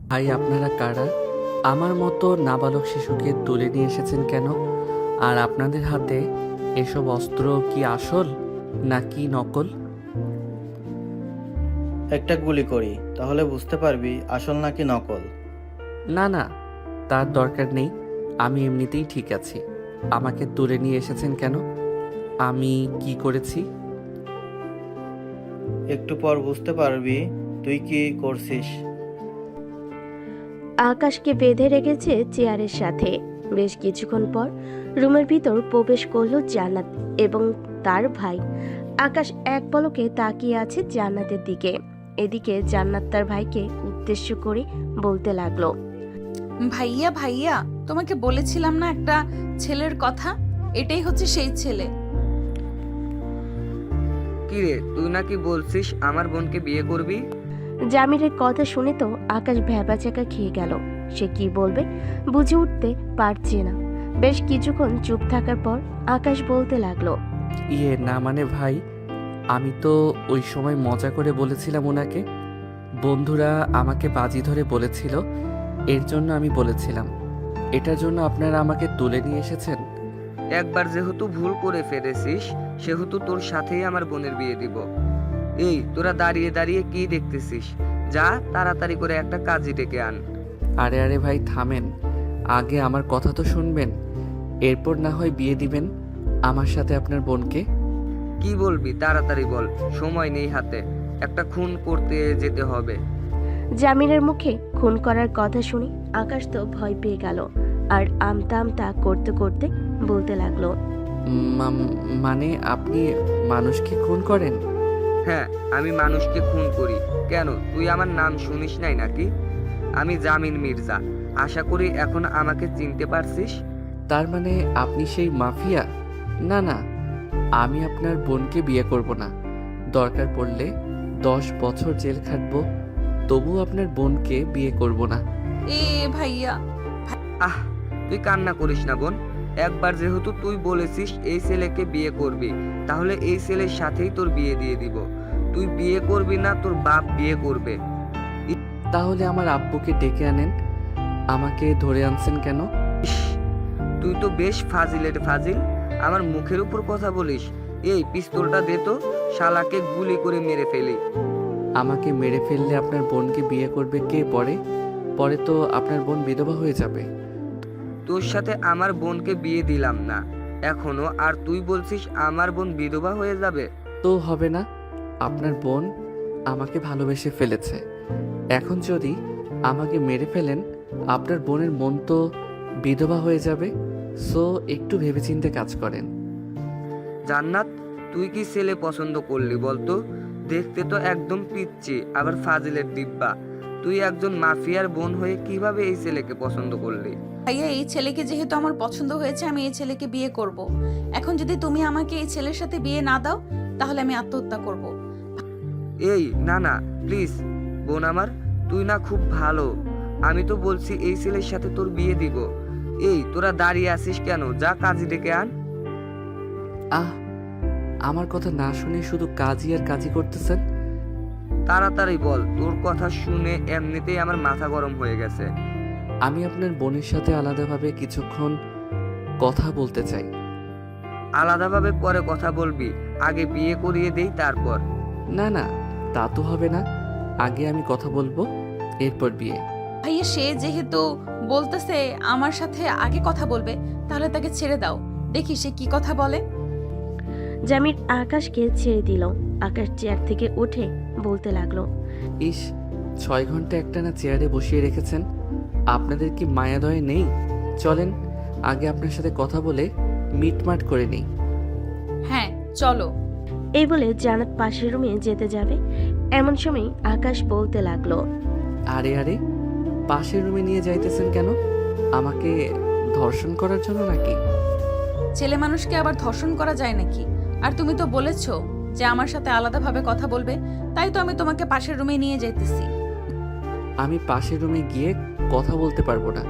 ভাই আপনারা কারা? আমার মতো নাবালক শিশুকে তুলে নিয়ে এসেছেন কেন? আর আপনাদের হাতে এসব অস্ত্র কি আসল নাকি নকল? একটা গুলি করি, তাহলে বুঝতে পারবি আসল নাকি নকল। না না, তার দরকার নেই। আমি এমনিতেই ঠিক আছি। আমাকে তুলে নিয়ে এসেছেন কেন? আমি কি করেছি? একটু পর বুঝতে পারবি তুই কি করছিস। আকাশকে বেঁধে রেখেছে চেয়ারের সাথে। বেশ কিছুক্ষণ পর রুমের ভিতর প্রবেশ করলো জান্নাত এবং তার ভাই। আকাশ এক পলকে তাকিয়ে আছে জান্নাতের দিকে। এদিকে জান্নাত তার ভাইকে উদ্দেশ্য করে বলতে লাগলো, ভাইয়া ভাইয়া, তোমাকে বলেছিলাম না একটা ছেলের কথা, এটাই হচ্ছে সেই ছেলে। কিরে, তুই নাকি বলছিস আমার বোনকে বিয়ে করবি? জামিরের কথা শুনে তো আকাশ ভ্যাবাচ্যাকা খেয়ে গেল। সে কি বলবে বুঝে উঠতে পারছে না। বেশ কিছুক্ষণ চুপ থাকার পর আকাশ বলতে লাগলো, না মানে ভাই, আমি তো ওই সময় মজা করে বলেছিলাম ওনাকে। বন্ধুরা আমাকে বাজি ধরে বলেছিল, এর জন্য আমি বলেছিলাম। এটার জন্য আপনারা আমাকে তুলে নিয়ে এসেছেন? একবার যেহেতু ভুল করে ফেলেছিস, সেহেতু তোর সাথেই আমার বোনের বিয়ে দিব। এই তোরা দাঁড়িয়ে দাঁড়িয়ে কি দেখতেছিস? যা তাড়াতাড়ি করে একটা কাজী ডেকে আন। আরে আরে ভাই থামেন, আগে আমার কথা তো শুনবেন, এরপর না হয় বিয়ে দিবেন আমার সাথে আপনার বোনকে। কি বলবি তাড়াতাড়ি বল, সময় নেই হাতে, একটা খুন করতে যেতে হবে। জামিরের মুখে খুন করার কথা শুনে আকাশ তো ভয় পেয়ে গেল। আর আমতা আমতা করতে করতে বলতে লাগলো, মানে আপনি মানুষকে খুন করেন? হ্যাঁ, আমি মানুষকে খুন করি। কেন, তুই আমার নাম শুনিস নাই নাকি? আমি জামিন মির্জা। আশা করি এখন আমাকে চিনতে পারছিস। তার মানে আপনি সেই মাফিয়া? না না, আমি আপনার বোনকে বিয়ে করব না। দরকার পড়লে 10 বছর জেল খাটবো, তবু আপনার বোনকে বিয়ে করব না। এ ভাইয়া, আহ, তুই কান্না করিস না বোন। একবার যেহেতু তুই বলেছিস এই ছেলেকে বিয়ে করবি, তাহলে এই ছেলের সাথেই তোর বিয়ে দিয়ে দিব। তুই বিয়ে করবি না, তোর বাপ বিয়ে করবে। তাহলে আমার আব্বুকে ডেকে আনেন। আমাকে ধরে আনছেন কেন? ইস, তুই তো বেশ ফাজিলের ফাজিল, আমার মুখের উপর কথা বলিস। এই পিস্তলটা দে তো, শালাকে গুলি করে মেরে ফেলি। আমাকে মেরে ফেললে আপনার বোনকে বিয়ে করবে কে? পরে পরে তো আপনার বোন বিধবা হয়ে যাবে। তোর সাথে আমার বোনকে বিয়ে দিলাম না এখনো, আর তুই বলছিস আমার বোন বিধবা হয়ে যাবে? তো হবে না, আপনার বোন আমাকে ভালোবেসে ফেলেছে। এখন যদি আমাকে মেরে ফেলেন, আপনার বোনের মন তো বিধবা হয়ে যাবে। সো একটু ভেবেচিন্তে কাজ করেন। জান্নাত, তুই কি ছেলে পছন্দ করলি বলতো? দেখতে তো একদম পিচ্ছি, আবার ফাজিলের ডিব্বা। তুই একজন মাফিয়ার বোন হয়ে কিভাবে এই ছেলেকে পছন্দ করলি? ভাইয়া, এই ছেলেকে যেহেতু আমার পছন্দ হয়েছে, আমি এই ছেলেকে বিয়ে করব। এখন যদি তুমি আমাকে এই ছেলের সাথে বিয়ে না দাও, তাহলে আমি আত্মহত্যা করব। এই না না, প্লিজ বোন আমার, তুই না খুব ভালো। আমি তো বলছি এই ছেলের সাথে তোর বিয়ে দিব। এই তোরা দাঁড়িয়ে আছিস কেন? যা কাজী ডেকে আন। আহ, আমার কথা না শুনে শুধু কাজই আর কাজই করতেছেন। তাড়াতাড়ি বল, তোর কথা শুনে এমনিতেই আমার মাথা গরম হয়ে গেছে। আমি আপনার বোনের সাথে আলাদাভাবে কিছুক্ষণ কথা বলতে চাই। আলাদাভাবে পরে কথা বলবি, আগে বিয়ে করিয়ে দেই তারপর। না না, তা তো হবে না। আগে আমি কথা বলবো, এরপর বিয়ে। ভাইয়া, সে যেহেতু বলতেছে আমার সাথে আগে কথা বলবে, তাহলে তাকে ছেড়ে দাও, দেখি সে কি কথা বলে। জামির আকাশকে ছেড়ে দিল। আকাশ চেয়ার থেকে উঠে বলতে লাগলো, ইস, 6 ঘন্টা একটানা চেয়ারে বসিয়ে রেখেছেন। আপনাদের কি মায়া দয়া নেই? চলেন আগে আপনার সাথে কথা বলে মিটমাট করে নেই। হ্যাঁ চলো। এই বলে জান্নাত পাশের রুমে যেতে যাবে, এমন সময় আকাশ বলতে লাগলো, আরে আরে, পাশের রুমে নিয়ে যাইতেছেন কেন? আমাকে ধর্ষণ করার জন্য নাকি? ছেলে মানুষকে আবার ধর্ষণ করা যায় নাকি? আর তুমি তো বলেছো যে আমার সাথে আলাদাভাবে কথা বলবে, তাই তো আমি তোমাকে পাশের রুমে নিয়ে যাইতেছি। আমি পাশের রুমে গিয়ে কথা বলতে পারবো না।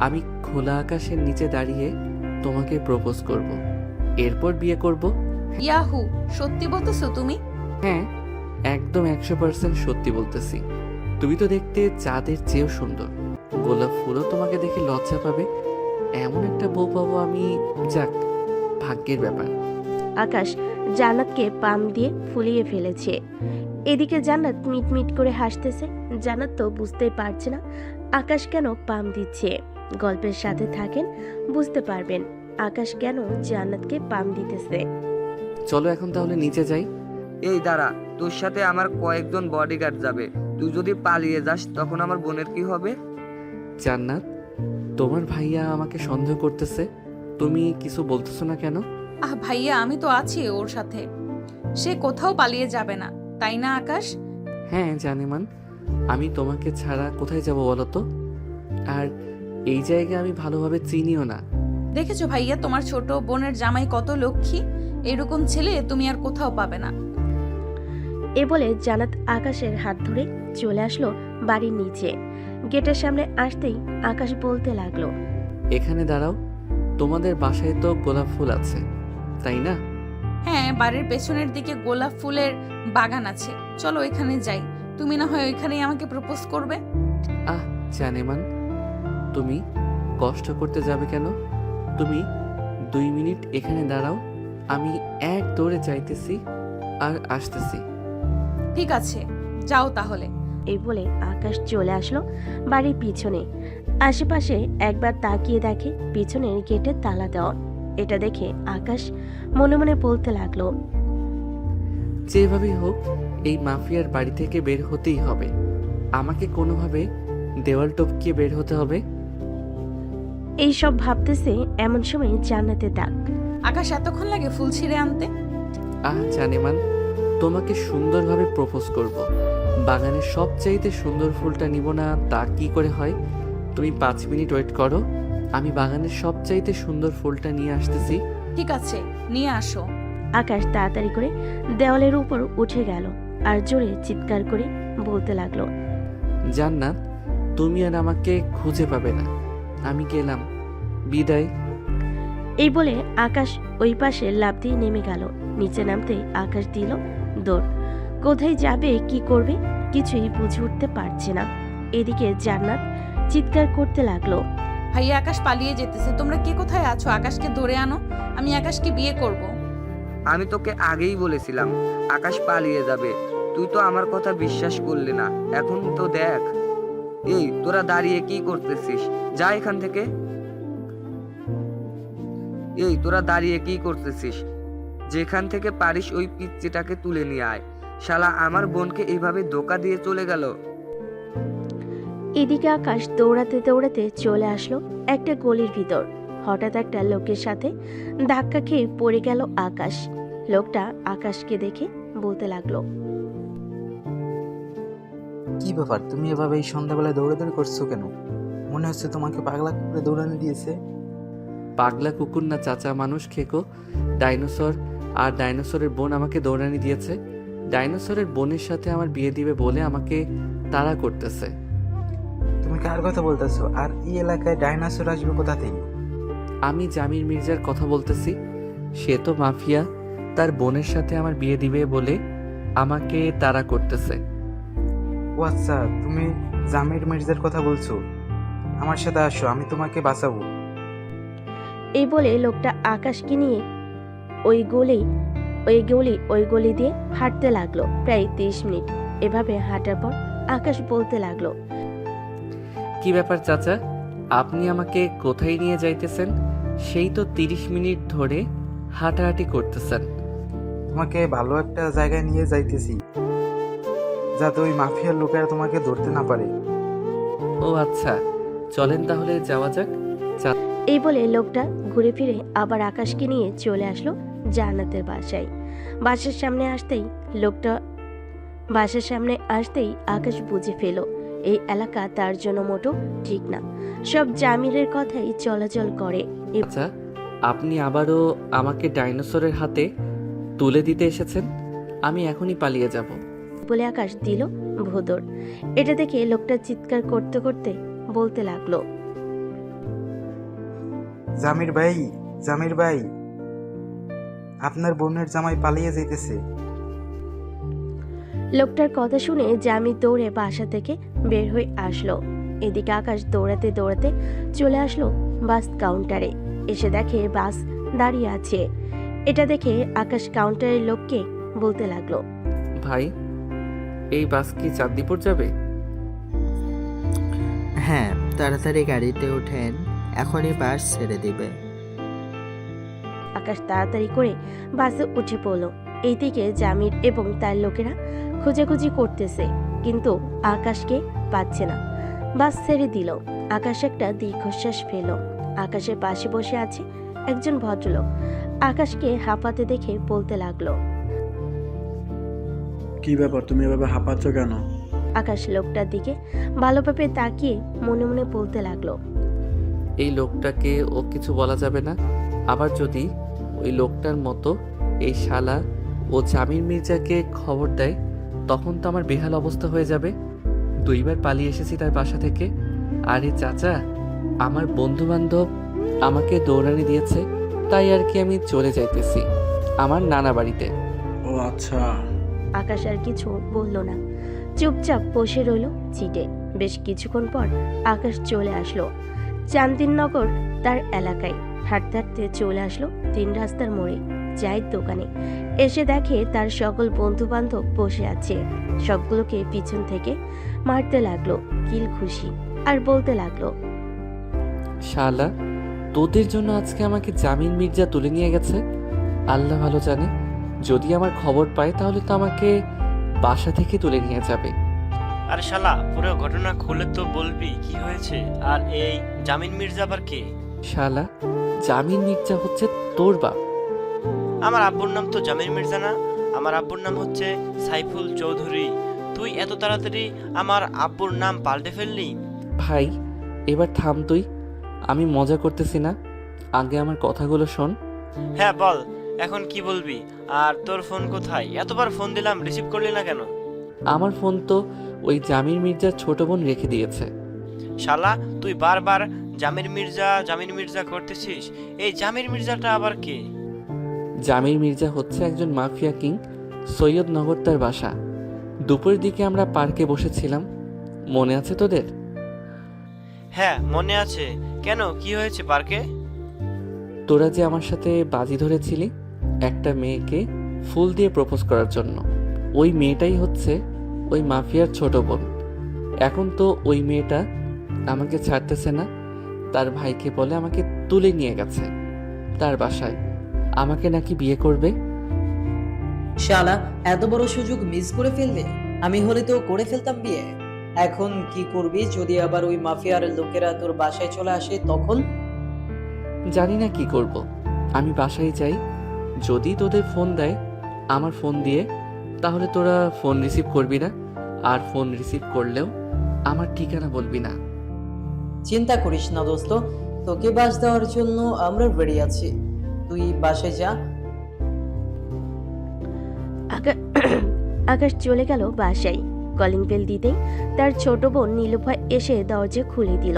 আমি খোলা আকাশের নিচে দাঁড়িয়ে তোমাকে প্রপোজ করব, এরপর বিয়ে করব। ইয়াহু, সত্যি বলতেছো তুমি? হ্যাঁ, একদম 100% সত্যি বলতেছি। তুমি তো দেখতে চাঁদের চেয়েও সুন্দর। গোলাপ ফুলও তোমাকে দেখে লজ্জা পাবে। এমন একটা বউ পাবো আমি, যাক, ভাগ্যের ব্যাপার। আকাশ জান্নাতকে পাম দিয়ে ফুলিয়ে ফেলেছে। এদিকে জান্নাত মিটমিট করে হাসতেছে। জান্নাত তো বুঝতেই পারছে না আকাশ কেন পাম দিচ্ছে। গল্পের সাথে থাকেন, বুঝতে পারবেন আকাশ কেন জান্নাতকে পাম দিতেছে। চলো এখন তাহলে নিচে যাই। এই দাঁড়া, তোর সাথে আমার কয়েকজন বডিগার্ড যাবে। তুই যদি পালিয়ে যাস তখন আমার বোনের কি হবে? জান্নাত, তোমার ভাইয়া আমাকে সন্দেহ করতেছে, তুমি কিছু বলতেছো না কেন? ভাইয়া, আমি তো আছি ওর সাথে। সে কোথাও পালিয়ে যাবে না, তাই না আকাশ? হ্যাঁ জানেমান, আমি তোমাকে ছাড়া কোথায় যাব বলো তো? আর এই জায়গায় আমি ভালোভাবে চিনিও না। দেখেছো ভাইয়া, তোমার ছোট বোনের জামাই কত লক্ষ্মী। এরকম ছেলে তুমি আর কোথাও পাবে না। এ বলে জান্নাত আকাশের হাত ধরে চলে আসলো বাড়ির নিচে। গেটের সামনে আসতেই আকাশ বলতে লাগলো, এখানে দাঁড়াও, তোমাদের বাসায় তো গোলাপ ফুল আছে, তাই না? হ্যাঁ, বাড়ির পেছনের দিকে গোলাপ ফুলের বাগান আছে, চলো এখানে যাই। তুমি না হয় ওইখানেই আমাকে প্রপোজ করবে। আহ জানেমান, তুমি কষ্ট করতে যাবে কেন? তুমি 2 মিনিট এখানে দাঁড়াও, আমি এক দৌড়ে যাইতেছি আর আসতেছি। ঠিক আছে, যাও তাহলে। এই বলে আকাশ চলে আসলো বাড়ির পিছনে। আশেপাশে একবার তাকিয়ে দেখে পিছনের গেটে তালা দেওয়া। এটা দেখে আকাশ মনে মনে বলতে লাগলো, যেভাবেই হোক এই মাফিয়ার বাড়ি থেকে বের হতেই হবে। আমাকে কোনোভাবে দেওয়াল টপকিয়ে বের হতে হবে। এই সব ভাবতেছে এমন সময় জান্নাতের ডাক। আকাশ, এতক্ষণ লাগে ফুল ছিঁড়ে আনতে? জানেমান, তোমাকে সুন্দরভাবে প্রপোজ করব। বাগানের সবচাইতে সুন্দর ফুলটা নিব না তা কি করে হয়? তুমি 5 মিনিট ওয়েট করো, আমি বাগানের সবচাইতে সুন্দর ফুলটা নিয়ে আসতেছি। ঠিক আছে, নিয়ে আসো। আকাশ তাড়াতাড়ি করে দেওয়ালের উপর উঠে গেল আর জোরে চিৎকার করে বলতে লাগলো, জান্নাত, তুমি আর আমাকে খুঁজে পাবে না, আমি গেলাম, বিদায়। এই বলে আকাশ ওই পাশে লাফ দিয়ে নেমে গেল। নিচে নামতেই আকাশ দিল দৌড়। কোথায় যাবে, কি করবে কিছুই বুঝে উঠতে পারছে না। এদিকে জান্নাত চিৎকার করতে লাগলো, ভাইয়া, আকাশ পালিয়ে যেতেছে। তোমরা কে কোথায় আছো? আকাশকে ধরে আনো, আমি আকাশকে বিয়ে করব। আমি তোকে আগেই বলেছিলাম আকাশ পালিয়ে যাবে, তুই তো আমার কথা বিশ্বাস করলি না। এখন তো দেখ। এই তোরা দাঁড়িয়ে কি করতেছিস? যা এখান থেকে। এই তোরা দাঁড়িয়ে কি করতেছিস? যেখান থেকে পারিস ওই পিচ্চিটাকে তুলে নিয়ে আয়। শালা আমার বোনকে এইভাবে ধোকা দিয়ে চলে গেল। এদিকে আকাশ দৌড়াতে দৌড়াতে চলে আসলো একটা গলির ভিতর। হঠাৎ একটা লোকের সাথে ধাক্কা খেয়ে পড়ে গেল আকাশ। লোকটা আকাশকে দেখে বলতে লাগলো, কি ব্যাপার, তুমি এভাবে এই সন্ধ্যাবেলায় দৌড়াদৌড়ি করছো কেন? মনে হচ্ছে তোমাকে পাগলা করে দৌড়ানো দিয়েছে। পাগলা কুকুর না চাচা, মানুষ খেকো। ডাইনোসর আর ডাইনোসরের বোন আমাকে দৌড়ানি দিয়েছে। ডাইনোসরের বোনের সাথে আমার বিয়ে দিবে বলে আমাকে তাড়া করতেছে। তুমি কার কথা বলতেছো? আর এই এলাকায় ডাইনোসর আসবে কোথা থেকে? আমি জামির মির্জার কথা বলতেছি। সে তো মাফিয়া, তার বোনের সাথে আমার বিয়ে দিবে বলে আমাকে তাড়া করতেছে। ও আচ্ছা, তুমি জামির মির্জার কথা বলছো। আমার সাথে আসো, আমি তোমাকে বাঁচাবো। এই বলে লোকটা আকাশকে নিয়ে ওই গলি দিয়ে হাঁটতে লাগলো। প্রায় 30 মিনিট এভাবে হাঁটার পর আকাশ বলতে লাগলো, কি ব্যাপার চাচা, আপনি আমাকে কোথায় নিয়ে যাইতেছেন? সেই তো 30 মিনিট ধরে হাঁটাহাঁটি করতেছেন। তোমাকে ভালো একটা জায়গায় নিয়ে যাইতেছি, যাতে ওই মাফিয়ার লোকেরা তোমাকে ধরতে না পারে। ও আচ্ছা, চলেন তাহলে যাওয়া যাক। এই বলে লোকটা ঘুরে ফিরে আবার আকাশকে নিয়ে চলে আসলো জান্নাতের বাসায়। বাসার সামনে আসতেই আকাশ বুঝে ফেল এই এলাকা তার জন্য মোটো ঠিক না। সব জামিরের কথাই চলাচল করে। আচ্ছা, আপনি আবারও আমাকে ডাইনোসরের হাতে তুলে দিতে এসেছেন? আমি এখনই পালিয়ে যাব। বলে আকাশ দিল ভোদর। এটা দেখে লোকটা চিৎকার করতে করতে বলতে লাগলো, জামির ভাই, জামির ভাই, আপনার বোনের জামাই পালিয়ে যাইতেছে। লোকটার কথা শুনে জামি দৌড়ে বাসা থেকে বের হয়ে আসলো। এদিকে আকাশ দৌড়াতে দৌড়াতে চলে আসলো বাস কাউন্টারে। এসে দেখে বাস দাঁড়িয়ে আছে। এটা দেখে আকাশ কাউন্টারের লোককে বলতে লাগলো, ভাই, এই বাস কি চাঁদনীপুর যাবে? হ্যাঁ, তাড়াতাড়ি গাড়িতে ওঠেন, এখনই বাস ছেড়ে দিবে। আকাশ তাড়াতাড়ি করে বাসে উঠে পড়লো। এইদিকে জামির এবং তার লোকেরা খোঁজাখুঁজি করতেছে, কিন্তু আকাশকে পাচ্ছে না। বাস ছেড়ে দিল। আকাশ একটা দীর্ঘশ্বাস ফেল। আকাশের পাশে বসে আছে একজন ভদ্রলোক। আকাশকে হাঁপাতে দেখে বলতে লাগলো, কি ব্যাপার, তুমি এভাবে হাঁপাচ্ছ কেন? আকাশ লোকটার দিকে ভালোভাবে তাকিয়ে মনে মনে বলতে লাগলো, এই লোকটাকে ও কিছু বলা যাবে না। আবার যদি ওই লোকটার মতো এই শালা ও জামির মির্জাকে খবর দেয়, তখন তো আমার বেহাল অবস্থা হয়ে যাবে। 2 বার পালিয়ে এসেছি তার বাসা থেকে। আরে চাচা, আমার বন্ধু বান্ধব আমাকে দৌড়ানি দিয়েছে, তাই আর কি আমি চলে যাইতেছি আমার নানা বাড়িতে। ও আচ্ছা। আকাশ আর কিছু বলল না, চুপচাপ বসে রইল সিটে। বেশ কিছুক্ষণ পর আকাশ চলে আসলো চান্দিননগর তার এলাকায়। হাঁটতে হাঁটতে চলে আসলো 3 রাস্তার মোড়ে চায়ের দোকানে। এসে দেখে তার সকল বন্ধু বান্ধব বসে আছে। সবগুলোকে পিছন থেকে মারতে লাগলো কিল খুশি, আর বলতে লাগলো, শালা, তোদের জন্য আজকে আমাকে জামিন মির্জা তুলে নিয়ে গেছে। আল্লাহ ভালো জানে, যদি আমার খবর পায় তাহলে তো আমাকে বাসা থেকে তুলে নিয়ে যাবে। আর শালা, পুরো ঘটনা খুলে তো বলবি কি হয়েছে। আর এই জামিন মির্জা আবার কে? শালা, জামিন মির্জা হচ্ছে তোর বাপ। আমার আব্বুর নাম তো জামিন মির্জা না, আমার আব্বুর নাম হচ্ছে সাইফুল চৌধুরী। তুই এত তাড়াতাড়ি আমার আব্বুর নাম পাল্টে ফেললি? ভাই, এবার থাম তুই, আমি মজা করতেছি না। আগে আমার কথাগুলো শোন। হ্যাঁ বল, এখন কি বলবি? আর তোর ফোন কোথায়? এতবার ফোন দিলাম, রিসিভ করলি না কেন? আমার ফোন তো ওই জামির মির্জার ছোট বোন রেখে দিয়েছে। শালা, তুই বারবার জামির মির্জা করতেছিস। এই জামির মির্জাটা আবার কে? জামির মির্জা হচ্ছে একজন মাফিয়া কিং। সৈয়দনগর তার বাসা। দুপুরের দিকে আমরা পার্কে বসেছিলাম, মনে আছে তোদের? হ্যাঁ মনে আছে। কেন, কি হয়েছে পার্কে? তোরা যে আমার সাথে বাজি ধরেছিলি একটা মেয়েকে ফুল দিয়ে প্রপোজ করার জন্য, ওই মেয়েটাই হচ্ছে ওই মাফিয়ার ছোট বোন। এখন তো ওই মেয়েটা আমাকে ছাড়তেছে না। তার ভাইকে বলে আমাকে তুলে নিয়ে গেছে তার বাসায়, আমাকে নাকি বিয়ে করবে। শালা, এত বড় সুযোগ মিস করে ফেললে। আমি হলে তো করে ফেলতাম বিয়ে। এখন কি করবি যদি আবার ওই মাফিয়ার লোকেরা তোর বাসায় চলে আসে তখন? জানি না কি করব। আমি বাসায় যাই, যদি তোদের ফোন দেয় আমার ফোন দিয়ে, তাহলে তোরা ফোন রিসিভ করবি না। আর ফোন রিসিভ করলেও আমার ঠিকানা বলবি না। চিন্তা করিস না দোস্ত, তোকে বাস দেওয়ার জন্য আমরা রেডি আছি। তুই বাসায় যা। আকাশ চলে গেল বাসায়। কলিং বেল দিতেই তার ছোট বোন নীলুফা এসে দরজা খুলে দিল।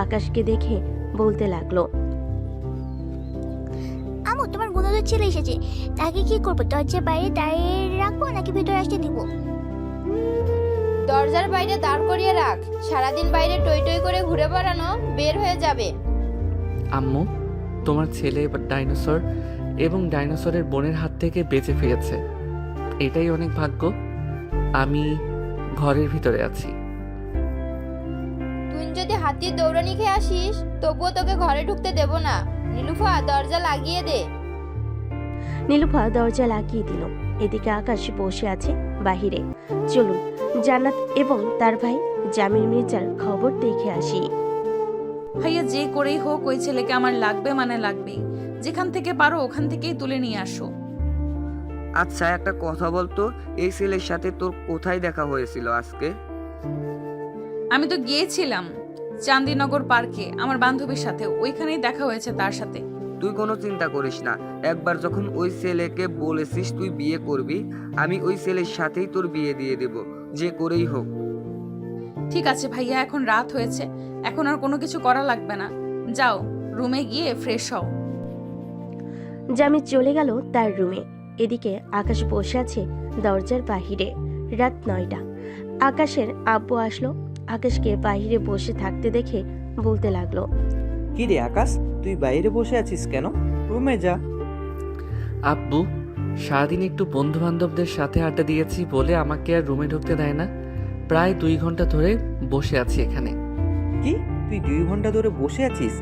আকাশকে দেখে বলতে লাগলো, আমু, তোমার গুণধর ছেলে এসেছে। তাকে কি করবো? দরজার বাইরে দাঁড়িয়ে রাখবো নাকি ভিতরে আসতে দিব? দরজার বাইরে দাঁড় করিয়ে রাখ। সারাদিন বাইরে টই টই করে ঘুরে বেড়ানো বের হয়ে যাবে। আম্মু, তোমার ছেলে এবার ডাইনোসর এবং ডাইনোসরের বোনের হাত থেকে বেঁচে ফিরেছে। এটাই অনেক ভাগ্য। আমি ঘরের ভিতরে আছি। তুই যদি হাতির দৌড়ানি খেয়ে আসিস তবুও তোকে ঘরে ঢুকতে দেব না। নীলুফা, দরজা লাগিয়ে দে। নীলুফা দরজা লাগিয়ে দিল। এদিকে আকাশ বসে আছে বাহিরে। চলুন জান্নাত এবং তার ভাই জামির মির্জার খবর দেখে আসি। ভাইয়া, যে করেই হোক ওই ছেলেকে আমার লাগবে মানে লাগবেই। যেখান থেকে পারো ওখান থেকেই তুলে নিয়ে আসো। আচ্ছা, একটা কথা বলতো, এই ছেলের সাথে তোর কোথায় দেখা হয়েছিল আজকে? আমি তো গিয়েছিলাম চান্দিনগর পার্কে আমার বান্ধবীর সাথে, ওইখানেই দেখা হয়েছে তার সাথে। তুই কোনো চিন্তা করিস না। একবার যখন ওই ছেলেকে বলেছিস তুই বিয়ে করবি, আমি ওই ছেলের সাথেই তোর বিয়ে দিয়ে দেব, যে করেই হোক। ঠিক আছে ভাইয়া, এখন রাত হয়েছে, এখন আর কোনো কিছু করা লাগবে না। যাও রুমে গিয়ে ফ্রেশ হও। জামি চলে গেল তার রুমে। এদিকে আকাশ বসে আছে দরজার বাহিরে। রাত 9টা। আকাশের আব্বু আসলো। আকাশকে বাইরে বসে থাকতে দেখে বলতে লাগলো, কি রে আকাশ, তুই বাইরে বসে আছিস কেন? রুমে যা। আব্বু, সারাদিন একটু বন্ধু বান্ধবদের সাথে আড্ডা দিয়েছি বলে আমাকে আর রুমে ঢুকতে দেয় না। প্রায় 2 ঘন্টা ধরে বসে আছি এখানে। কি, তুই 2 ঘন্টা ধরে বসে আছিস?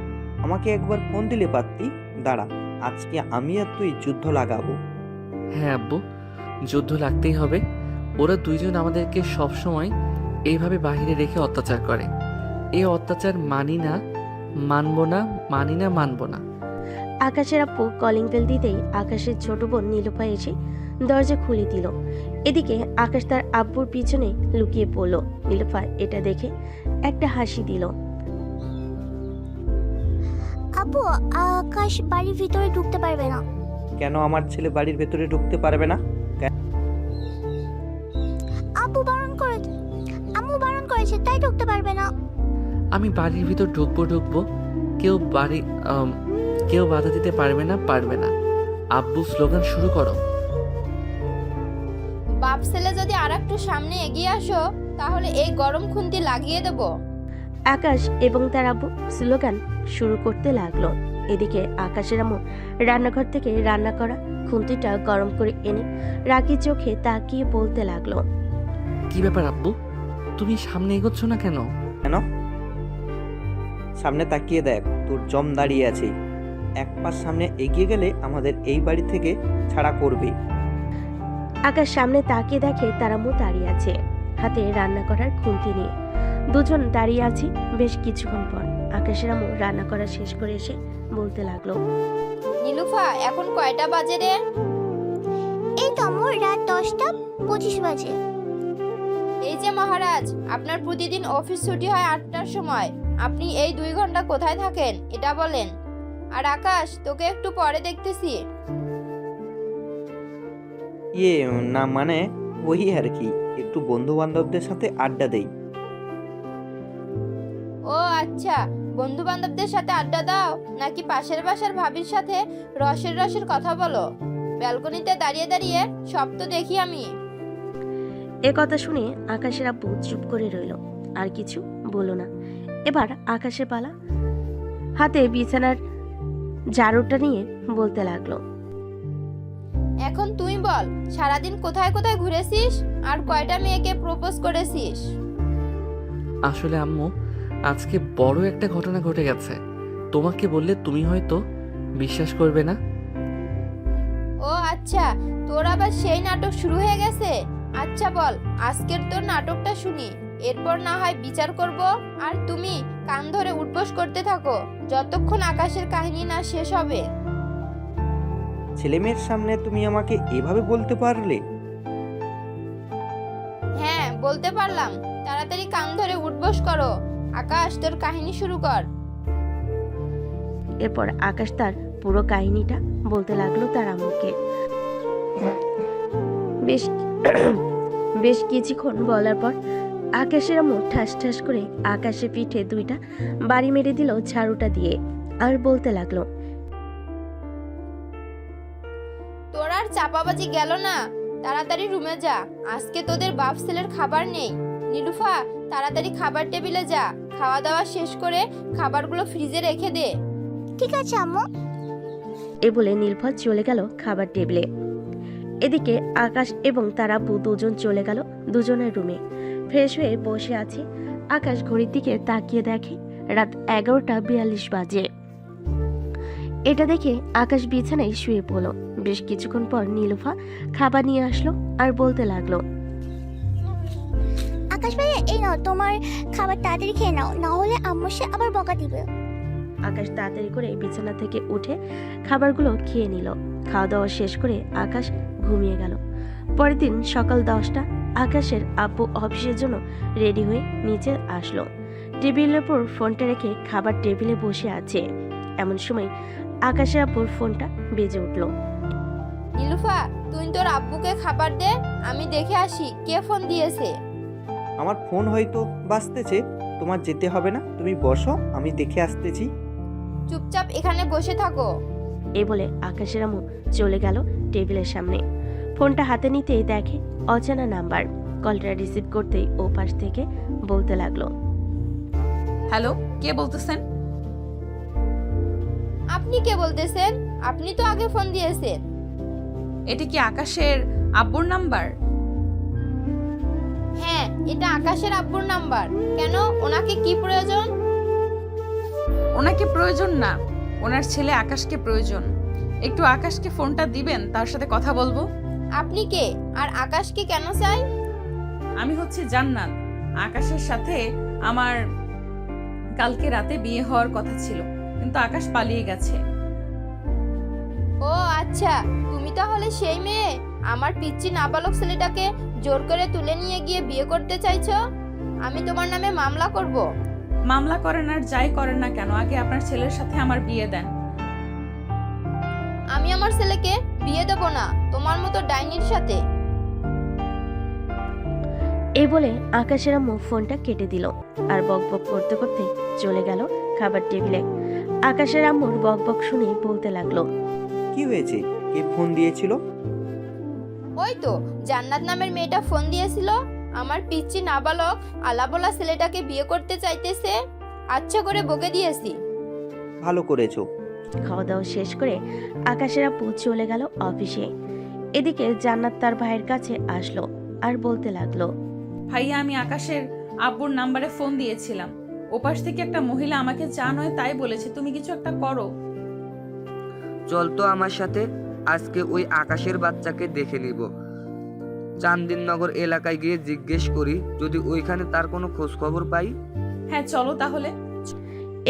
আমাকে একবার ফোন দিলে পারতি। দাঁড়া, আজকে আমি আর তুই যুদ্ধ লাগাবো। হ্যাঁ আব্বু, যুদ্ধ লাগতেই হবে। ওরা দুইজন আমাদেরকে সবসময় এইভাবে বাইরে রেখে অত্যাচার করে। এই অত্যাচার মানি না, মানবো না, মানি না, মানবো না। আকাশের আব্বু কলিং বেল দিতেই আকাশের ছোট বোন নীলুফা এসে দরজা খুলে দিল। এদিকে আকাশ তার আব্বুর পিছনে লুকিয়ে পড়ল। নীলুফা এটা দেখে একটা হাসি দিল। আপু, আকাশ বাড়ির ভিতরে ঢুকতে পারবে না। কেন আমার ছেলে বাড়ির ভেতরে ঢুকতে পারবে না? আম্মু বারণ করেছে, তাই ঢুকতে পারবে না। আমি বাড়ির ভিতর ঢুকবো, কেউ বাধা দিতে পারবে না, পারবে না। আব্বু, স্লোগান শুরু করো। বাপ ছেলে যদি আর একটু সামনে এগিয়ে আসো তাহলে এই গরম খুন্তি লাগিয়ে দেব। আকাশ এবং তার আব্বু স্লোগান শুরু করতে লাগলো। এদিকে আকাশের আম্মু রান্নাঘর থেকে রান্না করা খুন্তিটা গরম করে এনে রাগি চোখে তাকিয়ে বলতে লাগলো, কি ব্যাপার আব্বু, তুমি সামনে এগোচ্ছ না কেন? কেন? সামনে তাকিয়ে দেখ, তোর জম দাঁড়িয়ে আছে। এক পাশ সামনে এগিয়ে গেলে আমাদের এই বাড়ি থেকে ছাড়া করবে। আকাশ সামনে তাকিয়ে দেখে তার আম্মু দাঁড়িয়ে আছে, হাতে রান্না করার খুন্তি নিয়ে। দুজন দাঁড়িয়ে আছি। বেশ কিছুক্ষণ পর আকাশের আম্মু রান্না করা শেষ করে এসে বলতে লাগলো, নীলুফা, এখন কয়টা বাজে রে? এই তো আম্মু, রাত 10:25 বাজে। এই যে মহারাজ, আপনার প্রতিদিন অফিস ছুটি হয় 8টার সময়। আপনি এই 2 ঘন্টা কোথায় থাকেন এটা বলেন। আর আকাশ, তোকে একটু পরে দেখতেছি। না মানে ওই আর কি, একটু বন্ধু বান্ধবদের সাথে আড্ডা দেই। ও আচ্ছা, বন্ধু বান্ধবদের সাথে আড্ডা দাও নাকি পাশের বাসার ভাবির সাথে রসের কথা বলো? ব্যালকনিতে দাঁড়িয়ে দাঁড়িয়ে সব তো দেখি আমি। এ কথা শুনে আকাশের আব্বু চুপ করে রইল, আর কিছু বলল না। এবার আকাশের পালা। হাতে বিছানার ঝাড়ুটা নিয়ে বলতে লাগলো, এখন তুই বল, সারাদিন কোথায় কোথায় ঘুরেছিস আর কয়টা মেয়েকে প্রপোজ করেছিস? আসলে আম্মু, আজকে বড় একটা ঘটনা ঘটে গেছে। তোমাকে বললে তুমি হয়তো বিশ্বাস করবে না। ও আচ্ছা, তোর আবার সেই নাটক শুরু হয়ে গেছে। আচ্ছা বল, আজকের তোর নাটকটা শুনি, এরপর না হয় বিচার করব। আর তুমি কান ধরে উঠবোস করতে থাকো যতক্ষণ আকাশের কাহিনী না শেষ হবে। ছেলেমেয়ের সামনে তুমি আমাকে এভাবে বলতে পারলে? হ্যাঁ, বলতে পারলাম। তাড়াতাড়ি কান ধরে উঠবোস করো। আকাশ, তোর কাহিনী শুরু কর। এরপর আকাশ তার পুরো কাহিনীটা বলতে লাগলো তার আম্মুকে। বেশ কিছুক্ষণ বলার পর আকাশের আম্মু ঠাস ঠাস করে আকাশের পিঠে 2টা বাড়ি মেরে দিল ঝাড়ুটা দিয়ে, আর বলতে লাগলো, তোর আর চাপাবাজি গেল না? তাড়াতাড়ি রুমে যা, আজকে তোদের বাপ ছেলের খাবার নেই। নীলুফা, তাড়াতাড়ি খাবার টেবিলে যা, খাওয়া দাওয়া শেষ করে খাবারগুলো ফ্রিজে রেখে দে। ঠিক আছে আম্মু। এ বলে নীলফা চলে গেল খাবার টেবিলে। এদিকে আকাশ এবং তার আব্বু দুজন চলে গেল দুজনের রুমে। ফ্রেশ হয়ে বসে আছে। আকাশ ঘড়ির দিকে তাকিয়ে দেখে রাত 11:42 বাজে। এটা দেখে আকাশ বিছানায় শুয়ে পড়ল। বেশ কিছুক্ষণ পর নীলুফা খাবার নিয়ে আসলো আর বলতে লাগলো, আকাশ ভাইয়া, এই নাও তোমার খাবার, তাড়াতাড়ি খেয়ে নাও, না হলে আম্মু সে আবার বকা দিবে। আকাশ তাড়াতাড়ি করে বিছানা থেকে উঠে খাবারগুলো খেয়ে নিল। খাওয়া দাওয়া শেষ করে আকাশ ঘুমিয়ে গেল। পরের দিন সকাল 10টা। আকাশের আব্বু অফিসের জন্য রেডি হয়ে নিচে আসলো। টেবিলের উপর ফোনটা রেখে খাবার টেবিলে বসে আছে। এমন সময় আকাশের আব্বুর ফোনটা বেজে উঠল। নীলুফা, তুই তোর আব্বুকে খাবার দে, আমি দেখে আসি কে ফোন দিয়েছে। আমার ফোন হয়তো বাজতেছে, তোমার যেতে হবে না, তুমি বসো, আমি দেখে আসতেছি। চুপচাপ এখানে বসে থাকো। এ বলে আকাশের আম্মু চলে গেল টেবিলের সামনে। ফোনটা হাতে নিতেই দেখে অচেনা নাম্বার। কলটা রিসিভ করতেই ও পাশ থেকে বলতে লাগলো, হ্যালো, কে বলতেছেন? আপনি কে বলতেছেন? আপনি তো আগে ফোন দিয়েছেন। এটা কি আকাশের আব্বুর নাম্বার? হ্যাঁ, এটা আকাশের আব্বুর নাম্বার। কেন, ওনাকে কি প্রয়োজন? ওনাকে প্রয়োজন না, ওনার ছেলে আকাশকে প্রয়োজন। একটু আকাশকে ফোনটা দিবেন, তার সাথে কথা বলবো। আপনি কে, আর আকাশকে কেন চাই? আমি হচ্ছে জান্নাত। আকাশের সাথে আমার কালকে রাতে বিয়ে হওয়ার কথা ছিল, কিন্তু আকাশ পালিয়ে গেছে। ও আচ্ছা, তুমি তাহলে সেই মেয়ে আমার পিচ্চি নাবালক ছেলেটাকে জোর করে তুলে নিয়ে গিয়ে বিয়ে করতে চাইছো? আমি তোমার নামে মামলা করব। মামলা করেন আর যাই করেন না কেন, আগে আপনার ছেলের সাথে আমার বিয়ে দেন। আমি আমার ছেলেকে বিয়ে দেব না তোমার মতো ডাইনির সাথে। এই বলে আকাশের আম্মু ফোনটা কেটে দিল আর বকবক করতে করতে চলে গেল খাবার টেবিলে। আকাশের আম্মুর বকবক শুনে বলতে লাগলো, কি হয়েছে? কে ফোন দিয়েছিল? ওই তো জান্নাত নামের মেয়েটা ফোন দিয়েছিল। আমার পিচ্চি নাবালক আলাবোলা ছেলেটাকে বিয়ে করতে চাইতেছে। আচ্ছা করে বকে দিয়েছি। ভালো করেছো। খাওয়া দাওয়া শেষ করে আকাশের আব্বু চলে গেল অফিসে। এদিকে জান্নাত তার ভাইয়ের কাছে আসলো আর বলতে লাগলো, ভাইয়া, আমি আকাশের আব্বুর নাম্বারে ফোন দিয়েছিলাম। ওপাশ থেকে একটা মহিলা আমাকে যা নয় তাই বলেছে, তুমি কিছু একটা করো। চল তো আমার সাথে, আজকে ওই আকাশের বাচ্চাকে দেখে নিব। চান্দিননগর এলাকায় গিয়ে জিজ্ঞেস করি, যদি ওইখানে তার কোনো খোঁজ খবর পাই। হ্যাঁ চলো তাহলে।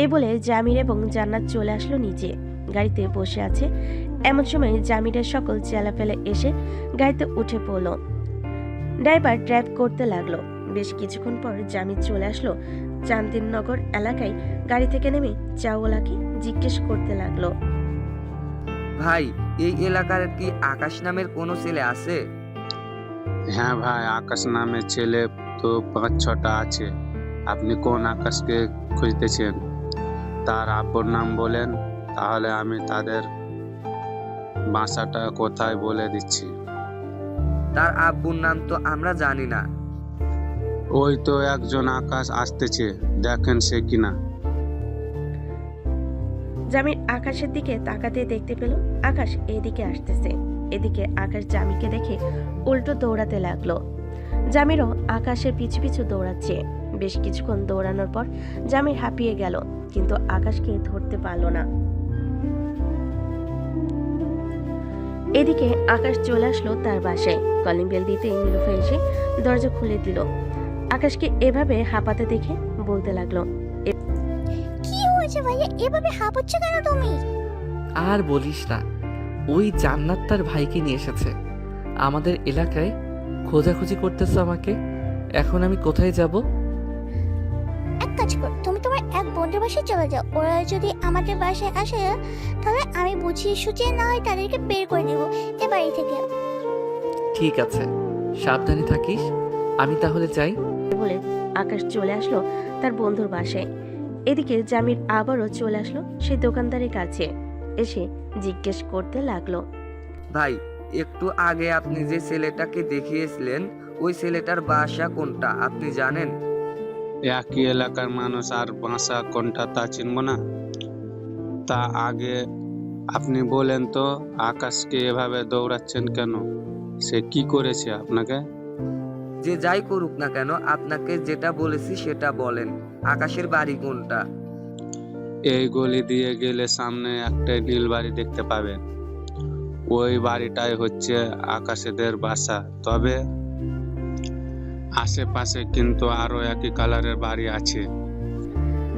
এই বলে জামির এবং জান্নাত চলে আসলো নিচে। গাড়িতে বসে আছে এমন সময় জামিরের সকল চেলাফেলে এসে গাড়িতে উঠে পড়ল। ড্রাইভার ড্রাইভ করতে লাগলো। বেশ কিছুক্ষণ পর জামির চলে আসলো চান্দিননগর এলাকায়। গাড়ি থেকে নেমে চাওয়ালাকে জিজ্ঞেস করতে লাগলো, ভাই, এই এলাকার কি আকাশ নামের কোনো ছেলে আছে? হ্যাঁ ভাই, আকাশ নামের ছেলে তো 5-6টা আছে। আপনি কোন আকাশকে খুঁজতেছেন? তার আব্বুর নাম বলেন, তাহলে আমি তাদের বাসাটা কোথায় বলে দিচ্ছি। তার আব্বুর নাম তো আমরা জানি না। ওই তো একজন আকাশ আসতেছে, দেখেন সে কিনা। জামির আকাশের দিকে তাকাতে দেখতে পেল আকাশ এদিকে আসতেছে। এদিকে আকাশ জামিরকে দেখে উল্টো দৌড়াতে লাগলো। জামিরও আকাশের পিছু পিছু দৌড়াচ্ছে। বেশ কিছুক্ষণ দৌড়ানোর পর জামির হাঁপিয়ে গেল, কিন্তু আকাশকে ধরতে পারল না। এদিকে আকাশ চলে আসলো তার বাসায়। কলিং বেল দিতেই নীলুফা এসে দরজা খুলে দিল। আকাশকে এভাবে হাঁপাতে দেখে বলতে লাগলো, কি হয়েছে ভাইয়া, এভাবে হাঁপাচ্ছ কেন তুমি? আর বলিস না, ওই জান্নাত তার ভাইকে নিয়ে এসেছে আমাদের এলাকায়। খোঁজাখুঁজি করতেছে আমাকে। এখন আমি কোথায় যাব? এক কাজ কর, তুমি তোমার এক বন্ধুর বাসায় চলে যাও। ওরা যদি আমাদের বাসায় আসে তাহলে আমি বুঝিয়ে সুঝিয়ে না হয় তাদেরকে বের করে দিব এ বাড়ি থেকে। ঠিক আছে, সাবধানে থাকিস। আমি তাহলে যাই। বলে আকাশ চলে আসলো তার বন্ধুর বাসায়। এদিকে জামির আবারও চলে আসলো সেই দোকানদারের কাছে। এসে জিজ্ঞেস করতে লাগলো, ভাই, একটু আগে আপনি যে ছেলেটাকে দেখিয়েছিলেন, ওই ছেলেটার বাসা কোনটা আপনি জানেন? একই এলাকার মানুষ, আর বাসা কোনটা তা চিনব না? তা আগে আপনি বলেন তো, আকাশকে এভাবে দৌড়াচ্ছেন কেন? সে কি করেছে আপনাকে? যে যাই করুক না কেন, আপনাকে যেটা বলেছি সেটা বলেন। আকাশের বাড়ি কোনটা? এই গলি দিয়ে গেলে সামনে একটা নীল বাড়ি দেখতে পাবেন। ওই বাড়িটাই হচ্ছে আকাশেদের বাসা। তবে আশেপাশে কিন্তু আরো একই কালারের বাড়ি আছে।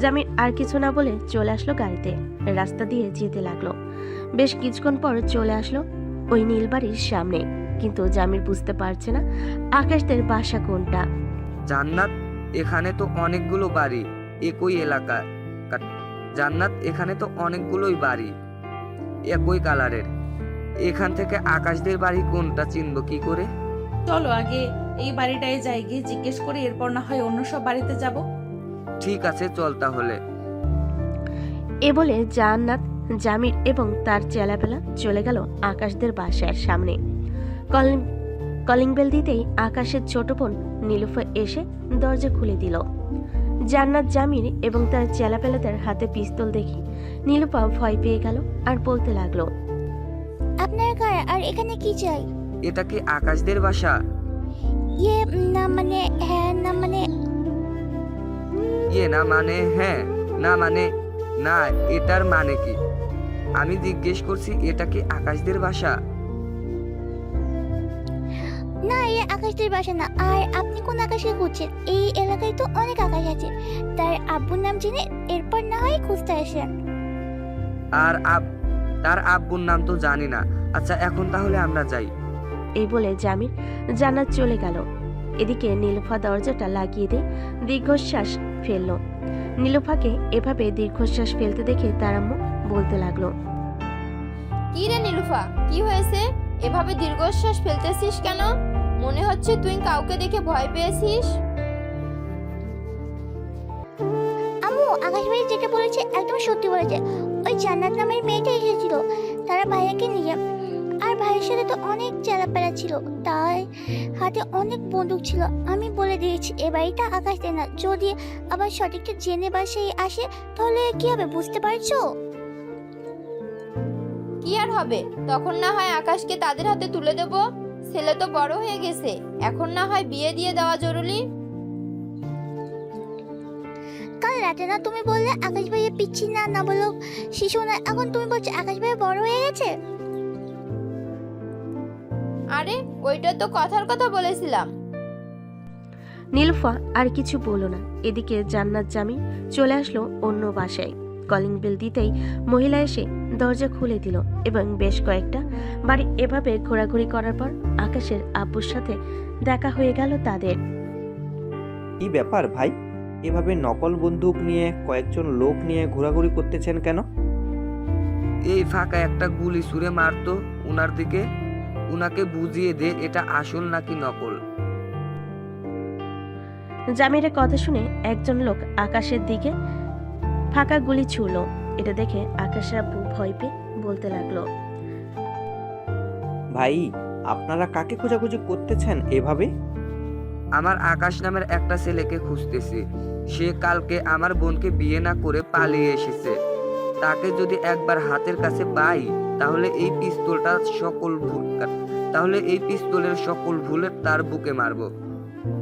জামির আর কিছু না বলে চলে আসলো গাড়িতে। রাস্তা দিয়ে যেতে লাগলো। বেশ কিছুক্ষণ পর চলে আসলো ওই নীলবাড়ির সামনে, কিন্তু জামির বুঝতে পারছে না আকাশদের বাসা কোনটা। জান্নাত, এখানে তো অনেকগুলো বাড়ি একই এলাকা। জান্নাত, এখানে তো অনেকগুলোই বাড়ি একই কালারের। এখান থেকে আকাশদের বাড়ি কোনটা চিনব কি করে? চলো আগে এই বাড়িটায় যাই, গিয়ে জিজ্ঞেস করি, এরপর না হয় অন্য সব বাড়িতে যাব। ঠিক আছে, চল তাহলে। এ বলে জান্নাত, জামির এবং তার চেলাপেলা চলে গেল আকাশদের বাসার সামনে। কলিং বেল দিতেই আকাশের ছোট বোন নীলুফা এসে দরজা খুলে দিল। জান্নাত, জামির এবং তার চেলাপেলাদের হাতে পিস্তল দেখে নীলুফা ভয় পেয়ে গেল আর বলতে লাগলো, আপনার কার আর এখানে কি চাই? এটা কি আকাশদের বাসা? ইয়ে না মানে হ্যাঁ, না মানে ইয়ে না মানে হ্যাঁ, না মানে না, এটার মানে কি? আমি জিজ্ঞেস করছি এটা কি আকাশদের বাসা? না, এ আকাশদের বাসা না। আর আপনি কোন আকাশে খুঁজছেন? এই এলাকায় তো অনেক আকাশ আছে। তার আব্বুর নাম জেনে এরপর না হয় খুঁজতে আসেন। আর তার আব্বুর নাম তো জানি না। আচ্ছা, এখন তাহলে আমরা যাই। এই বলে জামির জান্নাত চলে গেল। এদিকে নীলুফা দরজাটা লাগিয়ে দিয়ে দীর্ঘশ্বাস ফেলল। নীলুফাকে এভাবে দীর্ঘশ্বাস ফেলতে দেখে তার আম্মু বলতে লাগলো, কি রে নীলুফা, কি হয়েছে? এভাবে দীর্ঘশ্বাস ফেলতেছিস কেন? মনে হচ্ছে তুই কাউকে দেখে ভয় পেয়েছিস। আম্মু, আকাশ ভাই যেটা বলেছে একদম সত্যি বলেছে। ওই জান্নাত নামের মেয়েটা এসেছিল তারা ভাইয়াকে নিয়ে। আর ভাইয়ের সাথে তো অনেক চেলাপেলা ছিল, তার হাতে অনেক বন্দুক ছিল। আমি বলে দিয়েছি এ বাড়িটা আকাশ দেয় না। যদি আবার সঠিকটা জেনে বাসায় আসে তাহলে কি হবে বুঝতে পারছো? কি আর হবে, তখন না হয় আকাশকে তাদের হাতে তুলে দেব। ছেলে তো বড় হয়ে গেছে, এখন না হয় বিয়ে দিয়ে দেওয়া জরুরি। কাল রাতে না তুমি বললে আকাশ ভাইয়া পিচ্ছি না, না বলো শিশু না, এখন তুমি বলছো আকাশ ভাইয়া বড় হয়ে গেছে? আরে ওইটা তো কথার কথা বলেছিলাম। নীলুফা আর কিছু বলো না। এদিকে জান্নাত, জামির চলে আসলো অন্য বাসায়। কলিং বেল দিতেই মহিলা এসে দরজা খুলে দিল এবং বেশ কয়েকটা বাড়ি এভাবে ঘোরাঘুরি করার পর আকাশের আব্বুর সাথে দেখা হয়ে গেল তাদের। কি ব্যাপার ভাই, এভাবে নকল বন্দুক নিয়ে কয়েকজন লোক নিয়ে ঘোরাঘুরি করতেছেন কেন? এই ফাঁকা একটা গুলি ছুঁড়ে মারতো উনার দিকে, উনাকে বুঝিয়ে দে এটা আসল নাকি নকল। জামিরের কথা শুনে একজন লোক আকাশের দিকে ফাঁকা গুলি ছুড়ল। এটা দেখে আকাশের আব্বু ভয় পেয়ে বলতে লাগলো, ভাই, আপনারা কাকে খোঁজাখুঁজি করতেছেন এভাবে? আমার আকাশ নামের একটা ছেলেকে খুঁজতেছি। সে কালকে আমার বোনকে বিয়ে না করে পালিয়ে এসেছে। তাকে যদি একবার হাতের কাছে পাই তাহলে এই পিস্তলের সকল ভুলে তার বুকে মারবো।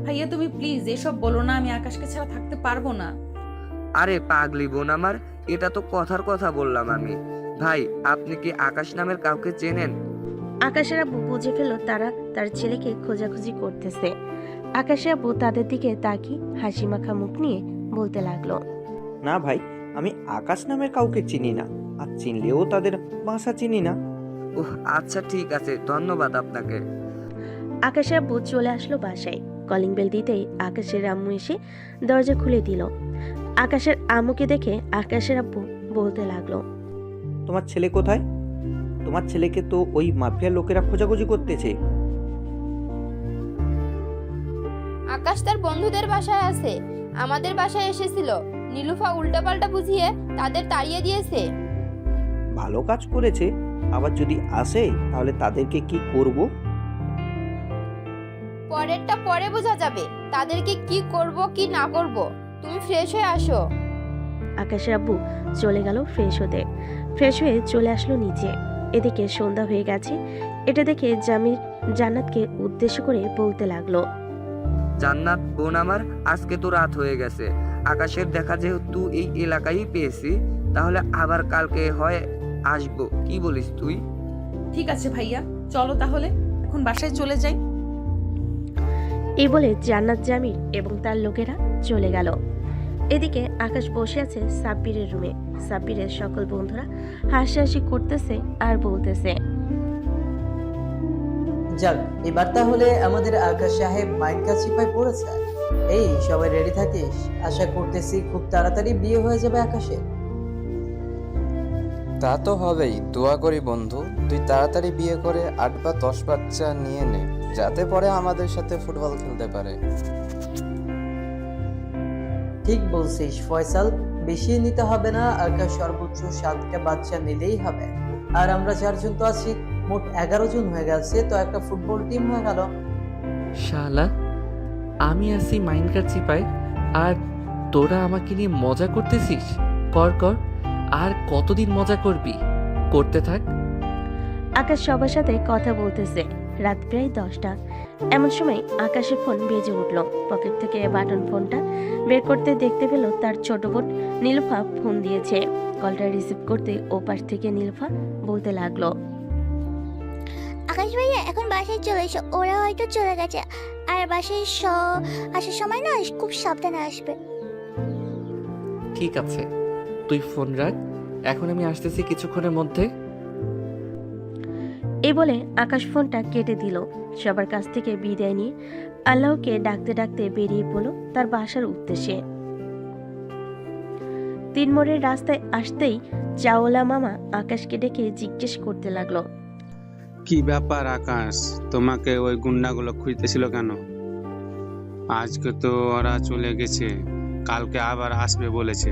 ভাইয়া তুমি প্লিজ এসব বলো না, আমি আকাশকে ছাড়া থাকতে পারবো না। আরে পাগলি বোন আমার, এটা তো কথার কথা বললাম আমি। ভাই, আপনি কি আকাশ নামের কাউকে চেনেন? আকাশের আব্বু বুঝে ফেলল তারা তার ছেলেকে খোঁজাখুঁজি করতেছে। আকাশের আব্বু তাদের দিকে তাকিয়ে হাসি মাখা মুখ নিয়ে বলতে লাগলো, না ভাই, আমি আকাশ নামের কাউকে চিনি না, আর চিনলেও তাদের ভাষা চিনি না। ওহ আচ্ছা ঠিক আছে, ধন্যবাদ আপনাকে। আকাশের আব্বু চলে আসলো বাসায়। কলিং বেল দিতেই আকাশের আম্মু এসে দরজা খুলে দিল। আকাশের আম্মুকে দেখে আকাশের আব্বু বলতে লাগলো, তোমার ছেলে কোথায়? তোমার ছেলেকে তো ওই মাফিয়ার লোকেরা খোঁজাখুঁজি করতেছে। আকাশ তার বন্ধুদের বাসায় আছে, আমাদের বাসায় এসেছিল। নীলুফা উল্টাপাল্টা বুঝিয়ে তাদের তাড়িয়ে দিয়েছে। ভালো কাজ করেছে। আবার যদি আসে তাহলে তাদেরকে কি করব? পরেরটা পরে বোঝা যাবে, তাদেরকে কি করব কি না করব। তুমি ফ্রেশ হয়ে আসো। আকাশের আব্বু চলে গেল ফ্রেশ হতে। ফ্রেশ হয়ে চলে আসলো নিচে। এদিকে সন্ধ্যা হয়ে গেছে। এটা দেখে জামির জান্নাতকে উদ্দেশ্য করে বলতে লাগলো, জান্নাত বোন আমার, আজকে তো রাত হয়ে গেছে। আকাশের দেখা যেহেতু এই এলাকায় পেয়েছি, তাহলে আবার কালকে হয় আসবো। কি বলিস তুই? ঠিক আছে ভাইয়া, চলো তাহলে এখন বাসায় চলে যাই। এই বলে জান্নাত, জামির এবং তার লোকেরা চলে গেল। এদিকে আকাশ বসে আছে সাব্বিরের রুমে। সাব্বিরের সকল বন্ধুরা হাসাহাসি করতেছে আর বলতেছে, যাক, এবার তাহলে আমাদের আকাশ সাহেব মাইকা চিপায় পড়েছে। এই সবাই রেডি থাকিস, আশা করতেছি খুব তাড়াতাড়ি বিয়ে হয়ে যাবে আকাশের। তা তো হবেই, দোয়া করি বন্ধু তুই তাড়াতাড়ি বিয়ে করে 8 বা 10 বাচ্চা নিয়ে নে, যাতে পরে আমাদের সাথে ফুটবল খেলতে পারে। ঠিক বলছিস ফয়সাল, বেশি নিতে হবে না, আকাশ সর্বোচ্চ 7টা বাচ্চা নিলেই হবে। আর আমরা 4 জন তো আছি, মোট 11 জন হয়ে গেছে, তো একটা ফুটবল টিম হয়ে গেল। শালা, আমি আছি মাইন্ডকার চিপায় আর তোরা আমাকে নিয়ে মজা করতেছিস। কর কর, আর কতদিন মজা করবি? করতে থাক। আকাশ সবার সাথে কথা বলতেছে। রাত প্রায় 10টা। এমন সময় আকাশের ফোন বেজে উঠল। পকেট থেকে বাটন ফোনটা বের করতে দেখতে পেল তার ছোট বোন নীলুফা ফোন দিয়েছে। কলটা রিসিভ করতে ওপাশ থেকে নীলুফা বলতে লাগলো, আকাশ ভাইয়া এখন বাসায় চলে এসো, ওরা হয়তো চলে গেছে। আর বাসায় আসার সময় না খুব সাবধানে আসবে। ঠিক আছে, তুই ফোন রাখ, এখন আমি আসতেছি কিছুক্ষণের মধ্যে। এই বলে আকাশ ফোনটা কেটে দিল। সবার কাছ থেকে বিদায় নিয়ে আল্লাহকে ডাকতে ডাকতে বেরিয়ে পড়ল তার বাসার উদ্দেশ্যে। 3 মোড়ের রাস্তায় আসতেই চাওলা মামা আকাশকে ডেকে জিজ্ঞেস করতে লাগলো, কি ব্যাপার আকাশ, তোমাকে ওই গুন্ডাগুলো খুঁজতেছিল কেন? আজকে তো ওরা চলে গেছে, কালকে আবার আসবে বলেছে।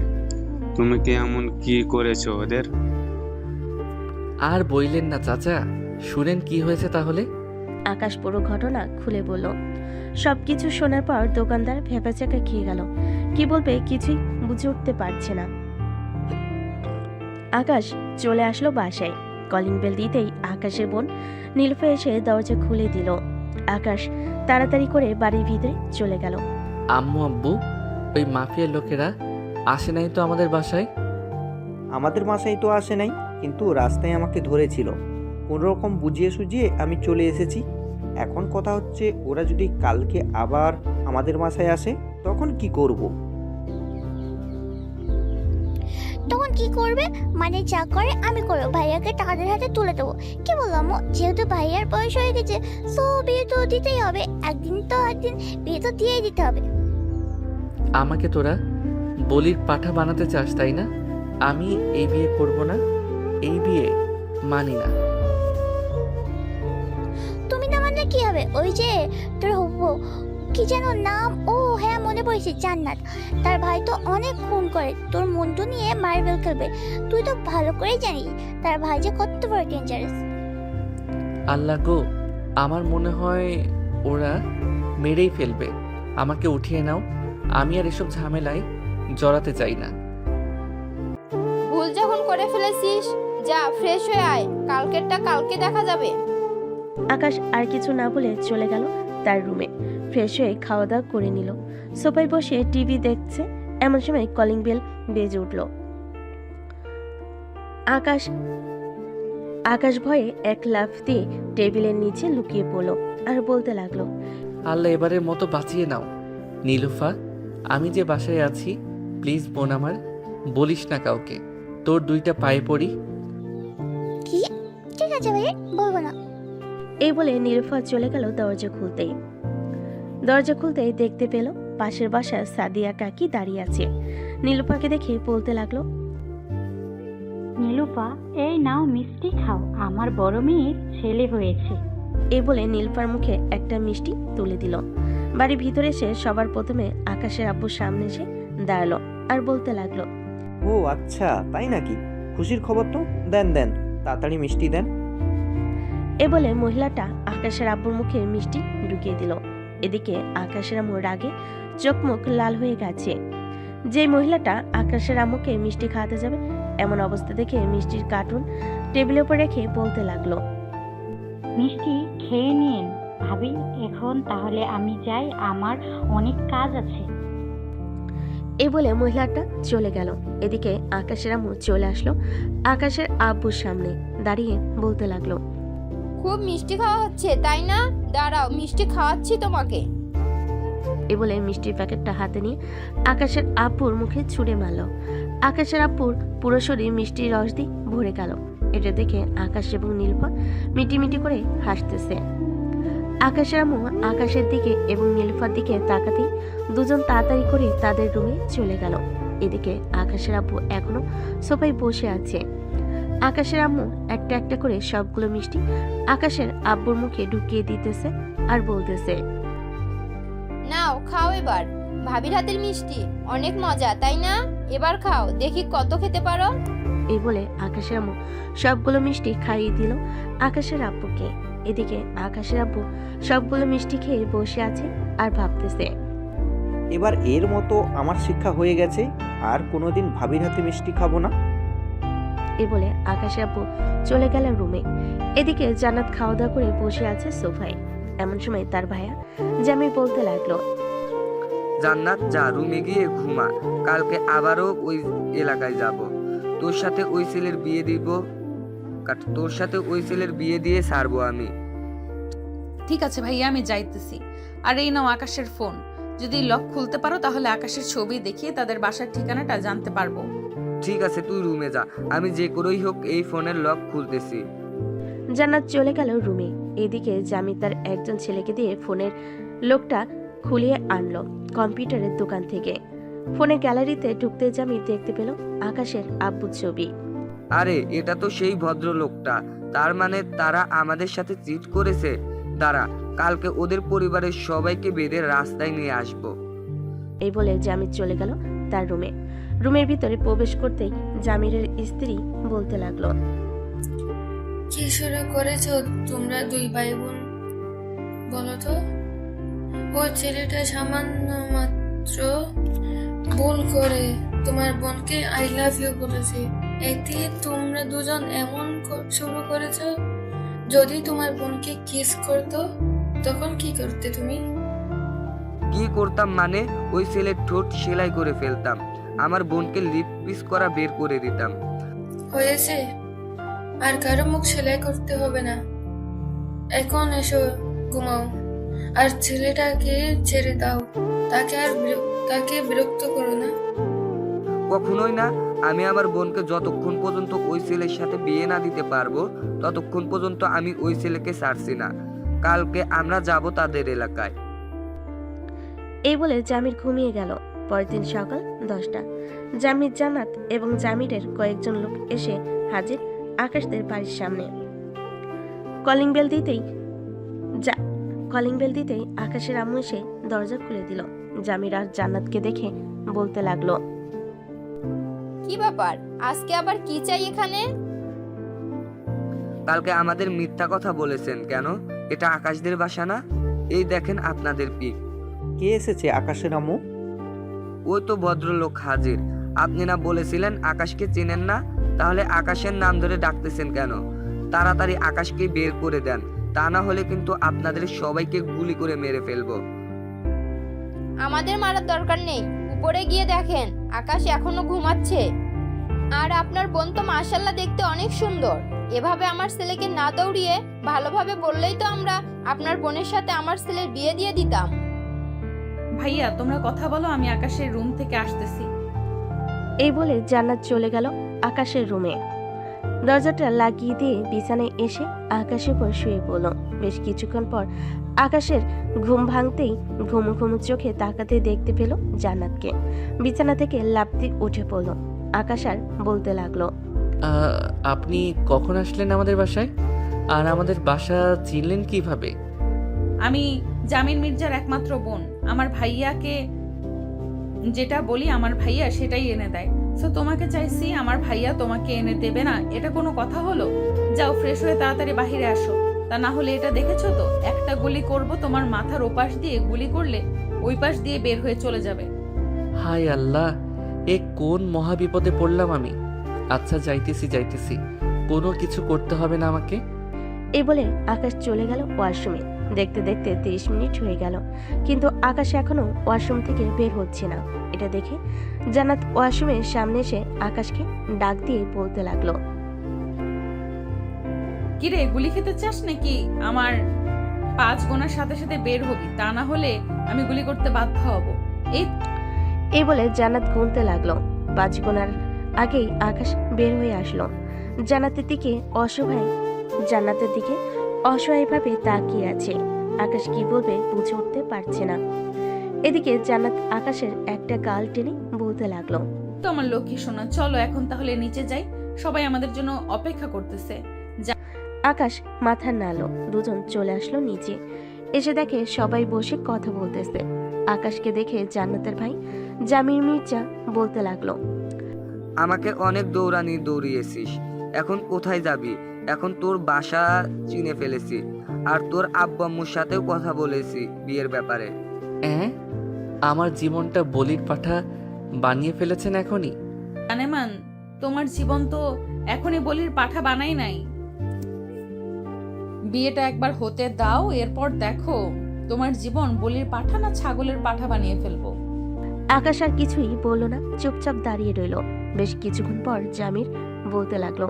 তুমি কি এমন কি করেছো ওদের? আর বইলেন না চাচা, শুনেন কি হয়েছে তাহলে। আকাশ পুরো ঘটনা খুলে বলল। সবকিছু শোনার পর দোকানদার ভেপাচাকা খেয়ে গেল। কি বলবে কিছুই বুঝে উঠতে পারছে না। আকাশ চলে আসলো বাসায়। কলিং বেল দিতেই আকাশের বোন নীলুফা এসে দরজা খুলে দিল। আকাশ তাড়াতাড়ি করে বাড়ির ভিতরে চলে গেল। আম্মু আব্বু, ওই মাফিয়ার লোকেরা আসে নাই তো আমাদের বাসায়? আমাদের বাসায় তো আসে নাই, কিন্তু রাস্তায় আমাকে ধরেছিল। কোনো রকম বুঝিয়ে সুঝিয়ে আমি চলে এসেছি। এখন কথা হচ্ছে, ওরা যদি কালকে আবার আমাদের বাসায় আসে তখন কি করব? তখন কি করবে? মানে যা করে আমি করবো, ভাইয়াকে তাদের হাতে তুলে দেবো। কি বললাম, যেহেতু ভাইয়ার বয়স হয়ে গেছে, সো বিয়ে তো দিতেই হবে। একদিন বিয়ে তো দিয়েই দিতে হবে। আমাকে তোরা বলির পাঠা বানাতে চাস তাই না? আমি এই বিয়ে করব না, এই বিয়ে মানি না। তুমি না মানলে কি হবে? ওই যে তোর হবু, কি যেন নাম, ও হ্যাঁ মনে পড়েছে, জান্নাত। তার ভাই তো অনেক খুন করে, তোর মন্টু নিয়ে মার্বেল খেলবে। তুই তো ভালো করেই জানিস তার ভাই যে কত বড় ডেঞ্জারাস। আল্লাহ গো, আমার মনে হয় ওরা মেরেই ফেলবে। আমাকে উঠিয়ে নাও, আমি আর এসব ঝামেলায় জড়াতে চাই না। ভুল যখন করে ফেলেছিস, যা ফ্রেশ হয়ে আয়, কালকেরটা কালকে দেখা যাবে। আকাশ আর কিছু না বলে চলে গেল তার রুমে। ফ্রেশ হয়ে খাওয়া দাওয়া করে নিল। সোফায় বসে টিভি দেখছে। এমন সময় কলিং বেল বেজে উঠল। আকাশ ভয়ে এক লাফ দিয়ে টেবিলের নিচে লুকিয়ে পড়ল আর বলতে লাগলো, আল্লাহ এবারের মতো বাঁচিয়ে নাও। নীলুফা, আমি যে বাসায় আছি, প্লিজ বোন আমার, বলিস না কাউকে। তোর 2টা পায়ে পড়ি। কি? ঠিক আছে ভাই, বলবো না। এই বলে নীলুফা চলে গেল দরজা খুলতেই। দেখতে পেল পাশের বাসায় সাদিয়া কাকি দাঁড়িয়ে আছে। নীলুফাকে দেখে বলতে লাগলো, নীলুফা, এই নাও মিষ্টি খাও, আমার বড় মেয়ের ছেলে হয়েছে। এই বলে নীলুফার মুখে একটা মিষ্টি তুলে দিল। বাড়ির ভিতরে এসে সবার প্রথমে আকাশের আব্বুর সামনে এসে দাঁড়ালো আর বলতে লাগলো, ও আচ্ছা, তাই নাকি? খুশির খবর তো, দেন দেন, তাড়াতাড়ি মিষ্টি দেন। এ বলে মহিলাটা আকাশের আব্বুর মুখে মিষ্টি ঢুকিয়ে দিল। এদিকে আকাশের আম্মু রাগে চোখ মুখ লাল হয়ে গেছে। যে মহিলাটা আকাশের আম্মুকে মিষ্টি খাওয়াতে যাবে, এমন অবস্থা দেখে মিষ্টির কার্টুন টেবিলের উপর রেখে বলতে লাগলো, মিষ্টি খেয়ে নিন ভাবি, এখন তাহলে আমি যাই, আমার অনেক কাজ আছে। এই বলে মহিলাটা চলে গেল। এদিকে আকাশের আম্মু চলে আসলো আকাশের আব্বুর সামনে দাঁড়িয়ে বলতে লাগলো, খুব মিষ্টি খাওয়া হচ্ছে তাই না? দাঁড়াও, মিষ্টি খাওয়াচ্ছি তোমাকে। এ বলে মিষ্টির প্যাকেটটা হাতে নিয়ে আকাশের আব্বুর মুখে ছুঁড়ে মারল। আকাশের আব্বুর পুরো শরীর মিষ্টির রস দিয়ে ভরে গেল। এটা দেখে আকাশ এবং নীলুফা মিটিমিটি করে হাসতেছে। আকাশের আম্মু আকাশের দিকে এবং নীলুফার দিকে তাকাতেই দুজন তাড়াতাড়ি করে তাদের রুমে চলে গেল। এদিকে আকাশের আব্বু এখনো সোফায় বসে আছে। আকাশের আম্মু একটা একটা করে সবগুলো মিষ্টি আকাশের আব্বুর মুখে ঢুকিয়ে দিতেছে আর বলতেছে, নাও খাও এবার, ভাবির হাতের মিষ্টি অনেক মজা তাই না? এবার খাও, দেখি কত খেতে পারো। এই বলে আকাশের আম্মু সবগুলো মিষ্টি খাইয়ে দিল আকাশের আব্বুকে। এদিকে আকাশের আব্বু সবগুলো মিষ্টি খেয়ে বসে আছে আর ভাবতেছে। এবার এর মতো আমার শিক্ষা হয়ে গেছে, আর কোনোদিন ভাবির হাতে মিষ্টি খাবো না। এ বলে আকাশের আব্বু চলে গেল রুমে। এদিকে জান্নাত খাওয়া দাওয়া করে বসে আছে সোফায়। এমন সময় তার ভাইয়া জামি বলতে লাগলো, জান্নাত যা রুমে গিয়ে ঘুমা, কালকে আবারও ওই এলাকায় যাব। তোর সাথে ওই ছেলের বিয়ে দিয়ে ছাড়বো আমি। ঠিক আছে ভাইয়া, আমি যাইতেছি। আর এই নাও আকাশের ফোন, যদি লক খুলতে পারো তাহলে আকাশের ছবি দেখিয়ে তাদের বাসার ঠিকানাটা জানতে পারবো। ঠিক আছে, তুই রুমে যা, আমি যে করেই হোক এই ফোনের লক খুলতেছি। জান্নাত চলে গেল রুমে। এদিকে জামি তার একজন ছেলেকে দিয়ে ফোনের লোকটা খুলিয়ে আনলো কম্পিউটারের দোকান থেকে। ফোনের গ্যালারিতে ঢুকতে জামি দেখতে পেল আকাশের আব্বুর ছবি। আরে এটা তো সেই ভদ্রলোকটা, তার মানে তারা আমাদের সাথে চিট করেছে। দাঁড়া, কালকে ওদের পরিবারের সবাইকে বেঁধে রাস্তায় নিয়ে আসবো। এই বলে জামি চলে গেল তার রুমে। রুমের ভিতরে প্রবেশ করতেই জামিরের স্ত্রী বলতে লাগলো, কি শুরু করেছো তোমরা দুই ভাই বোন? বলো তো, ও ছেলেটা সামান্য মাত্র ভুল করে তোমার বোনকে আই লাভ ইউ বলেছে, এতে তোমরা দুজন এমন শুরু করেছো। যদি তোমার বোনকে কিস করতো তখন কি করতে তুমি? কি করতাম মানে, ওই ছেলের ঠোঁট সেলাই করে ফেলতাম, আমার বোনকে লিপ পিস করা বের করে দিতাম। হয়েছে, আর কারো মুখ সেলাই করতে হবে না। এখন এসো ঘুমাও, আর ছেলেটাকে ছেড়ে দাও। তাকে বিরক্ত করো না। কখনোই না, আমি আমার বোনকে যতক্ষণ পর্যন্ত ওই ছেলের সাথে বিয়ে না দিতে পারবো ততক্ষণ পর্যন্ত আমি ওই ছেলেকে ছাড়ছি না। কালকে আমরা যাব তাদের এলাকায়। এই বলে জামির ঘুমিয়ে গেল। পরের দিন সকাল 10টা। জামির, জান্নাত এবং জামিরের কয়েকজন লোক এসে হাজির আকাশদের বাড়ির সামনে। কলিং বেল দিতেই আকাশের আম্মু এসে দরজা খুলে দিল। জামির আর জান্নাতকে দেখে বলতে লাগলো, কি ব্যাপার, আজকে আবার কি চাই এখানে? কালকে আমাদের মিথ্যা কথা বলেছেন কেন? এটা আকাশদের বাসা না? এই দেখেন আপনাদের পিক। কে এসেছে আকাশের আম্মু? ওই তো ভদ্রলোক হাজির। আপনি না বলেছিলেন আকাশকে চেনেন না? তাহলে আকাশের নাম ধরে ডাকতেছেন কেন? তাড়াতাড়ি আকাশকে বের করে দেন, তা না হলে কিন্তু আপনাদের সবাইকে গুলি করে মেরে ফেলবো। আমাদের মারার দরকার নেই, উপরে গিয়ে দেখেন আকাশ এখনো ঘুমাচ্ছে। আর আপনার বোন তো মাশাআল্লাহ দেখতে অনেক সুন্দর। এভাবে আমার ছেলেকে না দৌড়িয়ে ভালোভাবে বললেই তো আমরা আপনার বোনের সাথে আমার ছেলের বিয়ে দিয়ে দিতাম। ভাইয়া তোমরা কথা বলো, আমি আকাশের রুম থেকে আসতেছি। এই বলে জান্নাত চলে গেল আকাশের রুমে। দরজাটা লাগিয়ে দিয়ে বিছানায় এসে আকাশের উপর শুয়ে পড়ল। বেশ কিছুক্ষণ পর আকাশের ঘুম ভাঙতেই ঘুমু ঘুমু চোখে তাকাতে দেখতে পেল জান্নাতকে। বিছানা থেকে লাফ দিয়ে উঠে পড়ল। আকাশ আর বলতে লাগলো, আপনি কখন আসলেন আমাদের বাসায়? আর আমাদের বাসা চিনলেন কিভাবে? আমি জামির মির্জার একমাত্র বোন। আমার ভাইয়াকে যেটা বলি আমার ভাইয়া সেটাই এনে দেয়। সো তোমাকে চাইছি, আমার ভাইয়া তোমাকে এনে দেবে না, এটা কোনো কথা হলো? যাও ফ্রেশ হয়ে তাড়াতাড়ি বাহিরে আসো, তা না হলে এটা দেখেছো তো, একটা গুলি করব তোমার মাথার ওপাশ দিয়ে, গুলি করলে ওই পাশ দিয়ে বের হয়ে চলে যাবে। হায় আল্লাহ, এ কোন মহা বিপদে পড়লাম আমি। আচ্ছা যাইতেছি, কোনো কিছু করতে হবে না আমাকে। এই বলে আকাশ চলে গেল ওয়াশরুমে। দেখতে দেখতে 30 মিনিট হয়ে গেল, কিন্তু আকাশ এখনো ওয়াশরুম থেকে বের হচ্ছে না। এটা দেখে জান্নাত ওয়াশরুমের সামনে এসে আকাশকে ডাক দিয়ে বলতে লাগলো, কিরে গুলি খেতে চাস নাকি? আমার 5 গোনার সাথে সাথে বের হবি, তা না হলে আমি গুলি করতে বাধ্য হব। এই বলে জান্নাত গুনতে লাগলো। 5 গোনার আগেই আকাশ বের হয়ে আসলো। জান্নাতের দিকে অসহায়ভাবে তাকিয়ে আছে। আকাশ কি বলবে বুঝে উঠতে পারছে না। এদিকে জান্নাত আকাশের একটা গাল টেনে বলতে লাগলো, তো আমার লক্ষ্মী সোনা, চলো এখন তাহলে নিচে যাই, সবাই আমাদের জন্য অপেক্ষা করতেছে। আকাশ মাথা নাড়ল। দুজন চলে আসলো নিচে। এসে দেখে সবাই বসে কথা বলতেছে। আকাশকে দেখে জান্নাতের ভাই জামির মির্জা বলতে লাগলো, আমাকে অনেক দৌড়িয়েছিস, এখন কোথায় যাবি? এখন তোর বাসা চিনে ফেলেছি, আর তোর আব্বু আম্মুর সাথেও কথা বলেছি বিয়ের ব্যাপারে। আমার জীবনটা বলির পাঠা বানিয়ে ফেলেছেন এখনই? জানেমান, তোমার জীবন তো এখনই বলির পাঠা বানাই নাই। বিয়েটা একবার হতে দাও, এরপর দেখো তোমার জীবন বলির পাঠা না ছাগলের পাঠা বানিয়ে ফেলবো। আকাশ আর কিছুই বলল না, চুপচাপ দাঁড়িয়ে রইল। বেশ কিছুক্ষণ পর জামির বলতে লাগলো,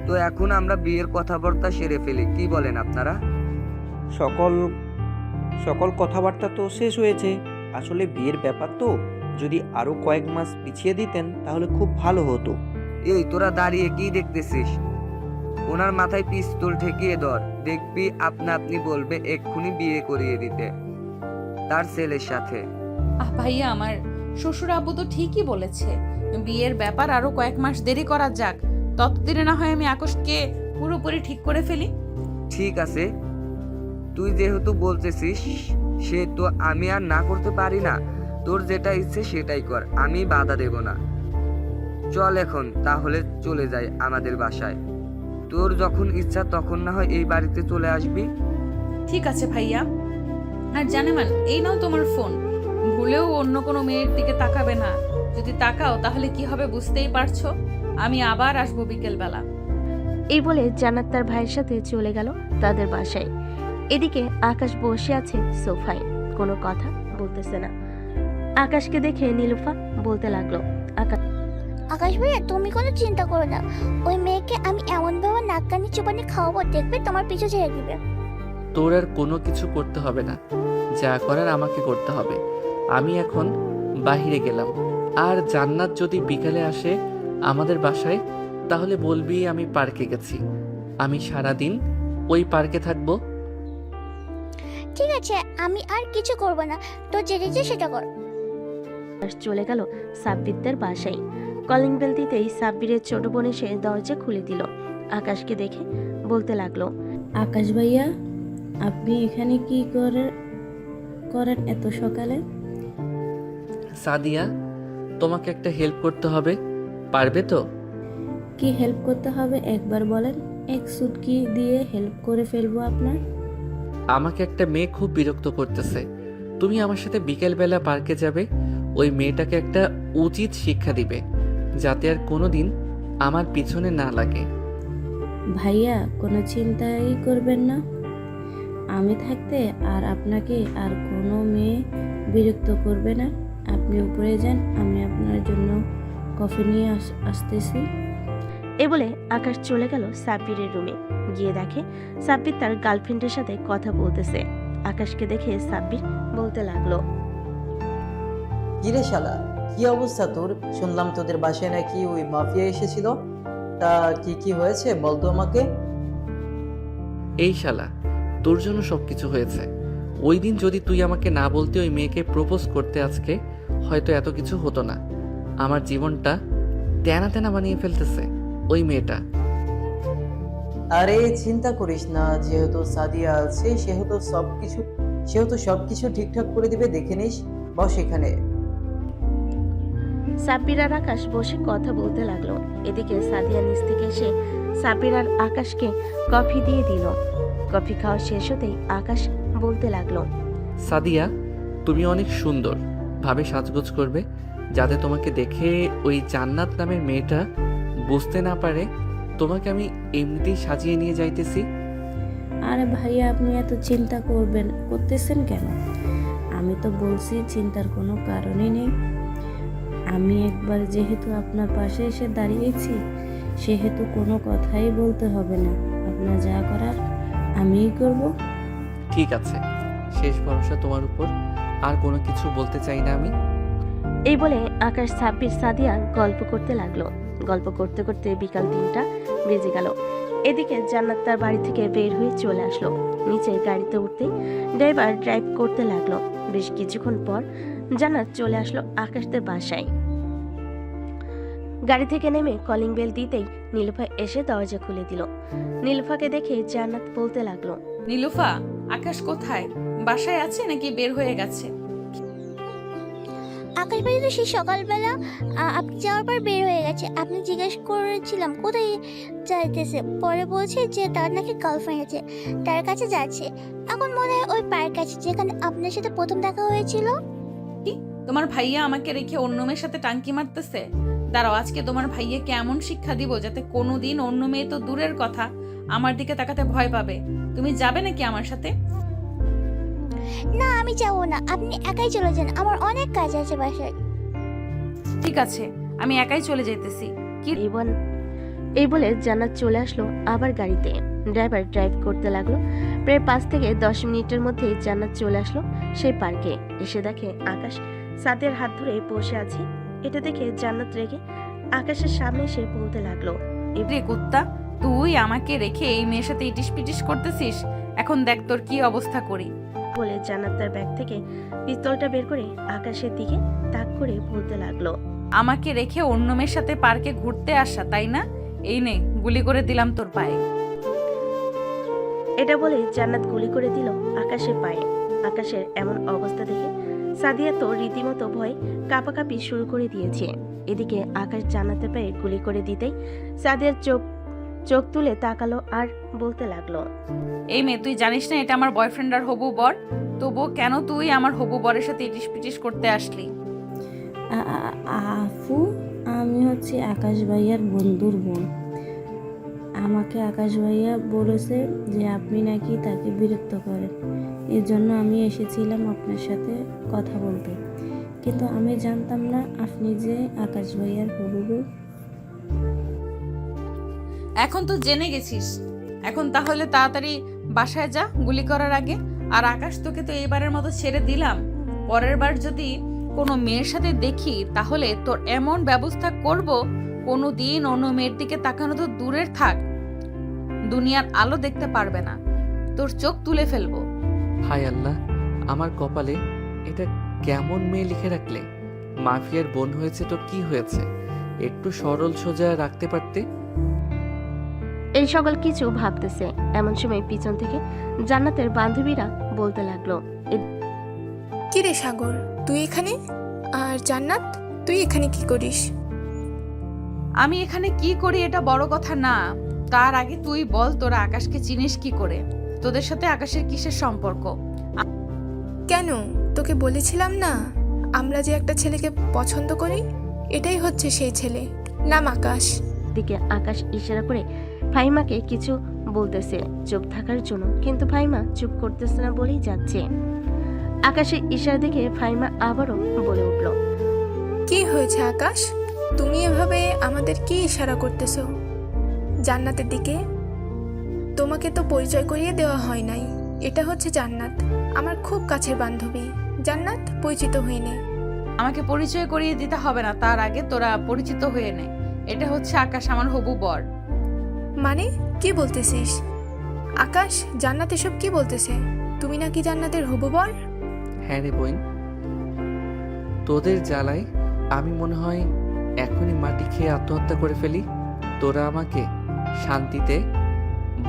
তো এখন আমরা বিয়ের কথাবার্তা সেরে ফেলি, কি বলেন আপনারা? সকল কথাবার্তা তো শেষ হয়েছে। আসলে বিয়ের ব্যাপার তো, যদি আরো কয়েক মাস পিছিয়ে দিতেন তাহলে খুব ভালো হতো। এই তোরা দাঁড়িয়ে কি দেখতেছিস? ওনার মাথায় পিস্তল ঠেকিয়ে ধর, দেখবি আপনা আপনি বলবে এক্ষুনি বিয়ে করিয়ে দিতে তার ছেলের সাথে। ভাইয়া, আমার শ্বশুর আব্বু তো ঠিকই বলেছে, বিয়ের ব্যাপার আরো কয়েক মাস দেরি করা যাক, ততদিনে না হয় আমি আকাশকে পুরোপুরি ঠিক করে ফেলি। ঠিক আছে, তুই যেহেতু বলতেছিস সে তো আমি আর না করতে পারি না। তোর যেটা ইচ্ছে সেটাই কর, আমি বাধা দেব না। চল এখন তাহলে চলে যাই আমাদের বাসায়। তোর যখন ইচ্ছা তখন না হয় এই বাড়িতে চলে আসবি। ঠিক আছে ভাইয়া। আর জানেমান, এই নাও তোমার ফোন, ভুলেও অন্য কোনো মেয়ের দিকে তাকাবে না। যদি তাকাও তাহলে কি হবে বুঝতেই পারছো। আমি আবার আসবো বিকেল বেলা। এই বলে জান্নাত তার ভাইয়ের সাথে চলে গেল তাদের বাসায়। এদিকে আকাশ বসে আছে সোফায়, কোনো কথা বলতেছে না। আকাশকে দেখে নীলুফা বলতে লাগলো, আকাশ ভাইয়া, তুমি কোনো চিন্তা করো না, ওই মেয়েকে আমি এমনভাবে নাক-কানি চুপানি খাওয়াবো, দেখবে তোমার পিছু ছেড়ে দিবে। তোর আর কোনো কিছু করতে হবে না, যা করার আমাকে করতে হবে। আমি এখন বাইরে গেলাম, আর জান্নাত যদি বিকালে আসে আমাদের বাসায় তাহলে বলবি আমি পার্কে গেছি। আমি সারাদিন ওই পার্কে থাকবো। ঠিক আছে, আমি আর কিছু করব না, তো যেটা ইচ্ছে সেটা কর। চলে গেল সাব্বিরদের বাসায়। কলিং বেল দিতেই সাব্বিরের ছোট বোন এসে দরজা খুলে দিল। আকাশকে দেখে বলতে লাগলো, আকাশ ভাইয়া, আপনি এখানে কি করেন এত সকালে? সাদিয়া, তোমাকে একটা হেল্প করতে হবে, পারবে তো? কি হেল্প করতে হবে একবার বলেন, এক সুটকি দিয়ে হেল্প করে ফেলবো আপনার। আমাকে একটা মেয়ে খুব বিরক্ত করতেছে, তুমি আমার সাথে বিকেলবেলা পার্কে যাবে। ওই মেয়েটাকে একটা উচিত শিক্ষা দিবে, যাতে আর কোনোদিন আমার পিছনে না লাগে। ভাইয়া, কোনো চিন্তাই করবেন না, আমি থাকতে আর আপনাকে আর কোনো মেয়ে বিরক্ত করবে না। আপনি উপরে যান, আমি আপনার জন্য কফি নিয়ে আসতেছি। এ বলে আকাশ চলে গেল সাব্বিরের রুমে। গিয়ে দেখে সাব্বির তার গার্লফ্রেন্ডের সাথে কথা বলতেছে। আকাশকে দেখে সাব্বির বলতে লাগলো, কিরে শালা, কি অবস্থা তোর? শুনলাম তোদের বাসায় নাকি ওই মাফিয়া এসেছিল, তা কি কি হয়েছে বলতো আমাকে। এই শালা, তোর জন্য সবকিছু হয়েছে। ওই দিন যদি তুই আমাকে না বলতে ওই মেয়েকে প্রপোজ করতে, আজকে হয়তো এত কিছু হতো না। আমার জীবনটা তেনা তেনা বানিয়ে ফেলতেছে ওই মেয়েটা। আরে চিন্তা করিস না, যেহেতু সাদিয়া আছে সেহেতু সবকিছু ঠিকঠাক করে দিবে, দেখে নিস। বস এখানে। সাব্বির আর আকাশ বসে কথা বলতে লাগলো। এদিকে সাদিয়া নিচ থেকে এসে সাব্বির আর আকাশকে কফি দিয়ে দিল। কফি খাওয়া শেষ হতেই আকাশ বলতে লাগলো, সাদিয়া, তুমি অনেক সুন্দর ভাবে সাজগোজ করবে, যাতে তোমাকে দেখে ওই জান্নাত নামের মেয়েটা বুঝতে না পারে তোমাকে আমি এমনিতেই সাজিয়ে নিয়ে যাইতেছি। আরে ভাইয়া, আপনি এত চিন্তা করতেছেন কেন? আমি তো বলছি চিন্তার কোনো কারণই নেই। আমি একবার যেহেতু আপনার পাশে এসে দাঁড়িয়েছি, সেহেতু কোনো কথাই বলতে হবে না। আপনার যা করার আমিই করব। ঠিক আছে, শেষ ভরসা তোমার উপর, আর কোনো কিছু বলতে চাই না আমি। এই বলে আকাশ সাব্বির সাদিয়া গল্প করতে লাগলো। গল্প করতে করতে বিকাল 3টা বেজে গেল। এদিকে জান্নাত তার বাড়ি থেকে বের হয়ে চলে আসলো। নিচে গাড়িতে উঠতেই ড্রাইভার ড্রাইভ করতে লাগলো। বেশ কিছুক্ষণ পর জান্নাত চলে আসলো আকাশদের বাসায়। গাড়ি থেকে নেমে কলিং বেল দিতেই নীলুফা এসে দরজা খুলে দিল। নীলুফাকে দেখে জান্নাত বলতে লাগলো, নীলুফা, আকাশ কোথায়? বাসায় আছে নাকি বের হয়ে গেছে? আকাশ আকাশ ভাই তো সেই সকালবেলা আপনি যাওয়ার পর বের হয়ে গেছে। আপনি জিজ্ঞেস করেছিলাম কোথায় যাইতেছে, পরে বলছে যে তার নাকি গার্লফ্রেন্ড আছে, তার কাছে যাচ্ছে। এখন মনে হয় ওই পার্ক আছে যেখানে আপনার সাথে প্রথম দেখা হয়েছিল। তোমার ভাইয়া আমাকে রেখে অন্য মেয়ের সাথে টাঙ্কি মারতেছে। দাঁড়াও, আজকে তোমার ভাইয়াকে এমন শিক্ষা দিব যাতে কোনোদিন অন্য মেয়ে তো দূরের কথা আমার দিকে তাকাতে ভয় পাবে। তুমি যাবে নাকি আমার সাথে? না, আমি যাবো না, আপনি একাই চলে যান, আমার অনেক কাজ আছে বাসায়। ঠিক আছে, আমি একাই চলে যেতেছি। কি এই বলে জান্নাত চলে আসলো আবার গাড়িতে। ড্রাইভার ড্রাইভ করতে লাগলো। প্রায় 5 থেকে 10 মিনিটের মধ্যেই জান্নাত চলে আসলো সেই পার্কে। এসে দেখে আকাশ সাদের হাত ধরে বসে আছে। এটা দেখে জান্নাত রেগে আকাশের সামনে এসে বলতে লাগলো, রে কুত্তা, তুই আমাকে রেখে এই মেয়ের সাথে ইটিস পিটিস করতেছিস? এখন দেখ তোর কি অবস্থা করি। বলে জান্নাত তার ব্যাগ থেকে পিস্তলটা বের করে আকাশের দিকে তাক করে বলতে লাগলো, আমাকে রেখে অন্য মেয়ের সাথে পার্কে ঘুরতে আসা, তাই না? এই নে, গুলি করে দিলাম তোর পায়ে। এটা বলে জান্নাত গুলি করে দিল আকাশের পায়ে। আকাশের এমন অবস্থা দেখে সাদিয়া তো রীতিমতো ভয় কাঁপাকাঁপি শুরু করে দিয়েছে। এদিকে আকাশ জান্নাতের পায়ে গুলি করে দিতেই সাদিয়ার চোখ তুলে তাকালো আর বলতে লাগলো, এই মেয়ে, তুই জানিস না এটা আমার বয়ফ্রেন্ড আর হবু বর? তবুও কেন তুই আমার হবু বরের সাথে ইটিস পিটিস করতে আসলি? আফু, আমি হচ্ছে আকাশ ভাইয়ার বন্ধুর বোন। আমাকে আকাশ ভাইয়া বলেছে যে আপনি নাকি তাকে বিরক্ত করেন, এর জন্য আমি এসেছিলাম আপনার সাথে কথা বলতে। কিন্তু আমি জানতাম না আপনি যে আকাশ ভাইয়ার হবু বউ। এখন তো জেনে গেছিস, এখন তাহলে তাড়াতাড়ি বাসায় যা গুলি করার আগে। আর আকাশ, তোকে তো এবারের মতো ছেড়ে দিলাম। পরের বার যদি কোনো মেয়ের সাথে দেখি তাহলে তোর এমন ব্যবস্থা করব, কোনো দিন অন্য মেয়ের দিকে তাকানো তো দূরের থাক, দুনিয়ার আলো দেখতে পারবে না, তোর চোখ তুলে ফেলবো। হায় আল্লাহ, আমার কপালে এটা কেমন মেয়ে লিখে রাখলে? মাফিয়ার বোন হয়েছে তো কি হয়েছে, একটু সরল সোজা রাখতে পারতে। এই সকল কিছু ভাবতেছে এমন সময় পিছন থেকে জান্নাতের বান্ধবীরা বলতে লাগলো, কি রে সাগর, তুই এখানে? আর জান্নাত, তুই এখানে কি করিস? আমি এখানে কি করি এটা বড় কথা না, তার আগে তুই বল তোরা আকাশকে চিনিস কি করে? তোদের সাথে আকাশের কিসের সম্পর্ক? কেন, তোকে বলেছিলাম না আমরা যে একটা ছেলেকে পছন্দ করি? এটাই হচ্ছে সেই ছেলে, নাম আকাশ। দিকে আকাশ ইশারা করে ফাহিমাকে কিছু বলতেছে চুপ থাকার জন্য, কিন্তু ফাহিমা চুপ করতেছে না বলেই যাচ্ছে। আকাশের ইশারা দেখে ফাহিমা আবারও বলে উঠল, কি হয়েছে আকাশ, তুমি এভাবে আমাদের কি ইশারা করতেছো? জান্নাতের দিকে? তোমাকে তো পরিচয় করিয়ে দেওয়া হয় নাই। এটা হচ্ছে জান্নাত, আমার খুব কাছের বান্ধবী। জান্নাত, পরিচিত হয়ে নে। আমাকে পরিচয় করিয়ে দিতে হবে না, তার আগে তোরা পরিচিত হয়ে নে। এটা হচ্ছে আকাশ, আমার হবু বর। মানে কি বলতেছিস আকাশ? জান্নাত এসব কি বলতেছে? তুমি নাকি জান্নাতের হবু বর? হ্যাঁ রে বোন, তোদের জ্বালায় আমি মনে হয় এখনই মাটি খেয়ে আত্মহত্যা করে ফেলি। তোরা আমাকে শান্তিতে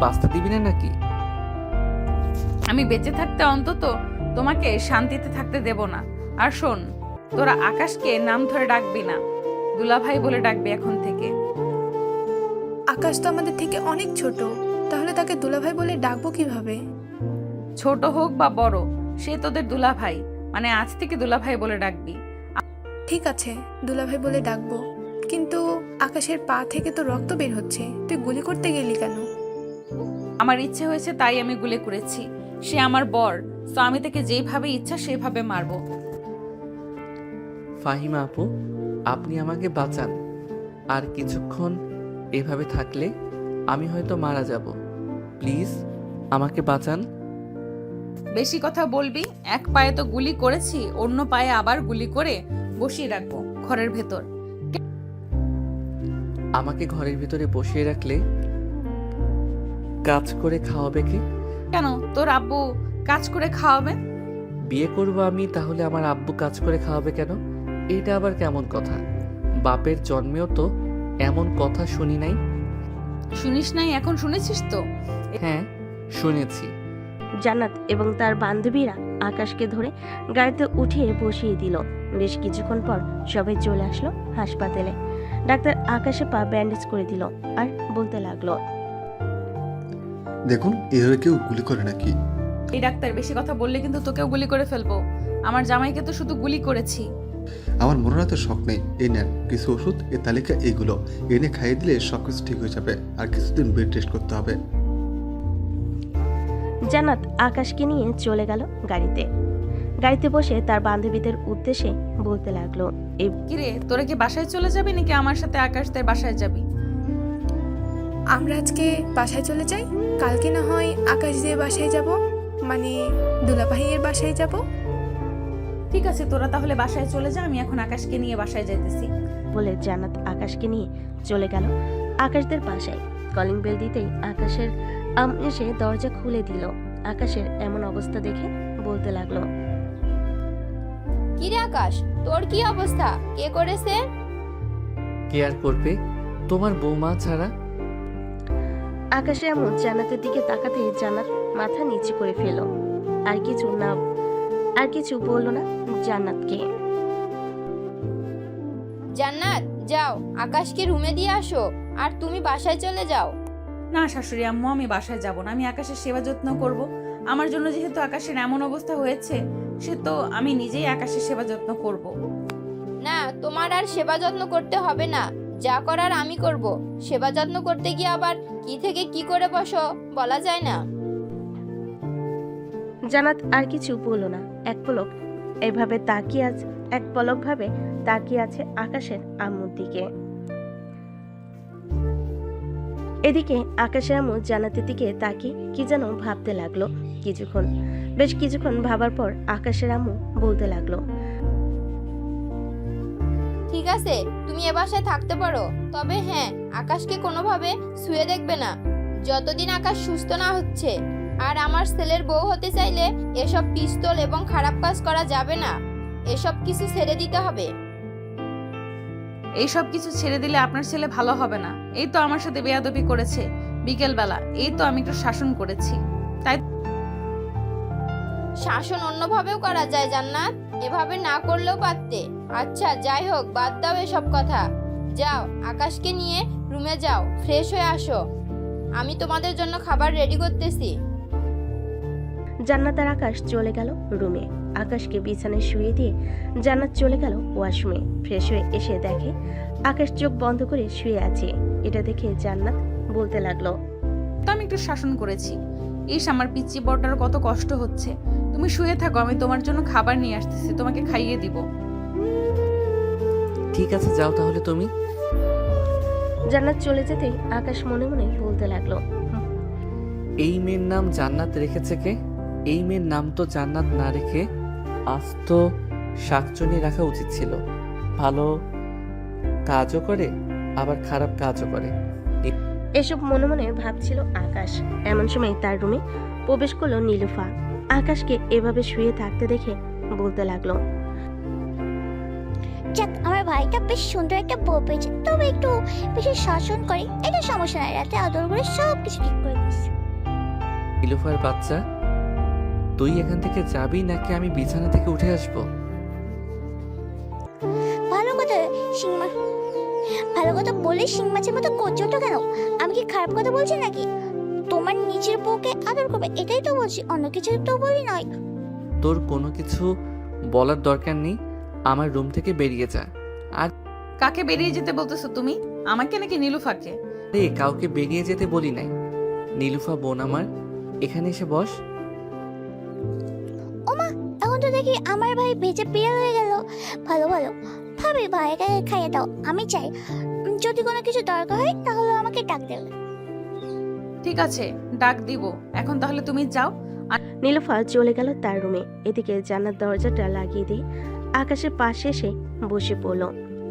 বাঁচতে দিবি না নাকি? আমি বেঁচে থাকতে অন্তত তোমাকে শান্তিতে থাকতে দেব না। আর শোন, তোরা আকাশকে নাম ধরে ডাকবি না, দুলাভাই বলে ডাকবি এখন থেকে। আকাশ তো আমাদের থেকে অনেক ছোট, তাহলে তাকে দুলাভাই বলে ডাকবো কিভাবে? ছোট হোক বা বড়, সে তোদের দুলাভাই, মানে আজ থেকে দুলাভাই বলে ডাকবি। ঠিক আছে, দুলাভাই বলে ডাকবো। কিন্তু আকাশের পা থেকে তো রক্ত বের হচ্ছে, তুই গুলি করতে গেলি কেন? আমার ইচ্ছে হয়েছে তাই আমি গুলি করেছি। সে আমার বর, তো আমি তাকে যেভাবে ইচ্ছা সেভাবে মারবো। ফাহিমা আপু, আপনি আমাকে বাঁচান। আর কিছুক্ষণ এভাবে থাকলে আমি হয়তো মারা যাব। প্লিজ আমাকে বাঁচান। বেশি কথা বলবি, এক পায়ে তো গুলি করেছি, অন্য পায়ে আবার গুলি করে বসিয়ে রাখবো ঘরের ভেতর। আমাকে ঘরের ভিতরে বসিয়ে রাখলে কাজ করে খাওয়াবে কে? কেন, তোর আব্বু কাজ করে খাওয়াবে? বিয়ে করব আমি, তাহলে আমার আব্বু কাজ করে খাওয়াবে কেন? এটা আবার কেমন কথা? বাপের জন্মেও তো এমন কথা শুনি নাই। শুনিস নাই, এখন শুনেছিস তো? হ্যাঁ শুনেছি। জান্নাত এবং তার বান্ধবীরা আকাশকে ধরে গাড়িতে উঠিয়ে বসিয়ে দিল। বেশ কিছুক্ষণ পর সবাই চলে আসলো হাসপাতালে। ডাক্তার আকাশে পা ব্যান্ডেজ করে দিল আর বলতে লাগলো, দেখুন এভাবে কেউ গুলি করে নাকি? এই ডাক্তার বেশি কথা বললে কিন্তু তোকেও গুলি করে ফেলবো। আমার জামাইকে তো শুধু গুলি করেছি। আমার মনে তো শখ নেই। এই নেন কিছু ওষুধ, এই তালিকা এইগুলো এনে খাইয়ে দিলে সবকিছু ঠিক হয়ে যাবে। আর কিছুদিন বেড রেস্ট করতে হবে। জান্নাত আকাশকে নিয়ে চলে গেল গাড়িতে বসে তার বান্ধবীদের উদ্দেশ্যে বলতে লাগলো, কিরে তোরা কি বাসায় চলে যাবি নাকি আমার সাথে আকাশদের বাসায় যাবি? আমরা আজকে বাসায় চলে যাই, কালকে না হয় আকাশ দিয়ে বাসায় যাব, মানে দুলাভাইয়ের বাসায় যাব। ঠিক আছে, তোরা তাহলে বাসায় চলে যা, আমি এখন আকাশকে নিয়ে বাসায় যাইতেছি। বলে জান্নাত আকাশকে নিয়ে চলে গেল আকাশদের বাসায়। কলিং বেল দিতেই আকাশের এসে দরজা খুলে দিল। আকাশের এমন অবস্থা দেখে বলতে লাগলো, কিরে আকাশ, তোর কি অবস্থা? কে করেছে? কে আর করবে, তোমার বৌমা ছাড়া। আকাশে এমন জান্নাতের দিকে তাকাতে জান্নাত মাথা নিচু করে ফেল। আর কিছু বললো না জান্নাতকে। জান্নাত যাও, আকাশকে রুমে দিয়ে আসো, আর তুমি বাসায় চলে যাও। না শাশুড়ি আম্মু, আমি বাসায় যাব না। আমি আকাশের সেবা যত্ন করব। আমার জন্য যেহেতু আকাশের এমন অবস্থা হয়েছে, সে তো আমি নিজেই আকাশের সেবা যত্ন করব। না, তোমার আর সেবা যত্ন করতে হবে না, যা করার আমি করব। সেবা যত্ন করতে গিয়ে আবার কি থেকে কি করে বসো বলা যায় না। জান্নাত আর কিছু বলল না। এক পলক ভাবে তাকিয়ে আছে আকাশের আম্মুর দিকে। এদিকে আকাশের আম্মু জান্নাতের দিকে তাকিয়ে কি যেন ভাবতে লাগলো। বেশ কিছুক্ষণ ভাবার পর আকাশের আম্মু বলতে লাগলো, ঠিক আছে, তুমি এ বাসায় থাকতে পারো, তবে হ্যাঁ, আকাশকে কোনোভাবে ছুঁয়ে দেখবে না যতদিন আকাশ সুস্থ না হচ্ছে। আর আমার ছেলের বউ হতে চাইলে এসব পিস্তল এবং খারাপ কাজ করা যাবে না, এসব কিছু ছেড়ে দিতে হবে। এইসব কিছু ছেড়ে দিলে আপনার ছেলে ভালো হবে না। এই তো আমার সাথে বেয়াদবি করেছে বিকেলবেলা, এই তো আমি একটু শাসন করেছি। তাই শাসন অন্যভাবেও করা যায় জান্নাত, এভাবে না করলেও পারতে। আচ্ছা যাই হোক, বাদ দাও এসব কথা। যাও, আকাশকে নিয়ে রুমে যাও, ফ্রেশ হয়ে আসো, আমি তোমাদের জন্য খাবার রেডি করতেছি। জান্নাত আর আকাশ চলে গেল রুমে। আকাশকে বিছানায় শুয়ে দিয়ে জান্নাত চলে গেল ওয়াশরুমে। ফ্রেশ হয়ে এসে দেখে আকাশ চোখ বন্ধ করে শুয়ে আছে। এটা দেখে জান্নাত বলতে লাগলো, তো আমি একটু শাসন করেছি। আমার পিচ্চি বড়টার কত কষ্ট হচ্ছে। তুমি শুয়ে থাকো, আমি তোমার জন্য খাবার নিয়ে আসতেছি, তোমাকে খাইয়ে দিব। ঠিক আছে যাও তাহলে তুমি। জান্নাত চলে যেতেই আকাশ মনে মনে বলতে লাগলো, এই মেয়ের নাম জান্নাত রেখেছে কে? এই মেয়ের নাম তো জান্নাত না রেখে আজ তো শাকচুনি রাখা উচিত ছিল। ভালো কাজও করে আবার খারাপ কাজও করে। এসব মনে মনে ভাবছিল আকাশ। এমন সময় তার রুমে প্রবেশ করলো নীলুফা। আকাশকে এভাবে শুয়ে থাকতে দেখে বলতে লাগলো, যাক, আমার ভাইটা বেশ সুন্দর একটা বউ পেয়েছে, তবে একটু বেশি শাসন করে, এটা সমস্যা নাই, রাতে আদর করে সব কিছু ঠিক করে দিচ্ছে। নীলুফার বাচ্চা, তুই এখান থেকে যাবি নাকি আমি বিছানা থেকে উঠে আসবো? ভালো কথা বলে শিং মাছের মতো করছো তো কেন? আমি কি খারাপ কথা বলছি নাকি? তোমার নিজের বউকে আদর করবে, এটাই তো বলছি, অন্য কিছু তো বলি নয়। তোর কোনো কিছু বলার দরকার নেই, আমার রুম থেকে বেরিয়ে যা। আর কাকে বেরিয়ে যেতে বলতেছো তুমি? আমাকে নাকি নীলুফাকে? কাউকে বেরিয়ে যেতে বলি নাই। নীলুফা বোন আমার, এখানে এসে বস। ওমা, এখন তো দেখি আমার ভাই বেঁচে বিয়ে হয়ে গেল। ভালো ভাবি, ভাইকে খাইয়ে দাও, আমি চাই যদি কোনো কিছু দরকার হয় তাহলে আমাকে ডাক দেবে। ঠিক আছে, ডাক দিব। এখন তাহলে তুমি যাও। নীলুফা চলে গেল তার রুমে। এদিকে জান্নাত দরজাটা লাগিয়ে দিয়ে আকাশের পাশে এসে বসে পড়ল।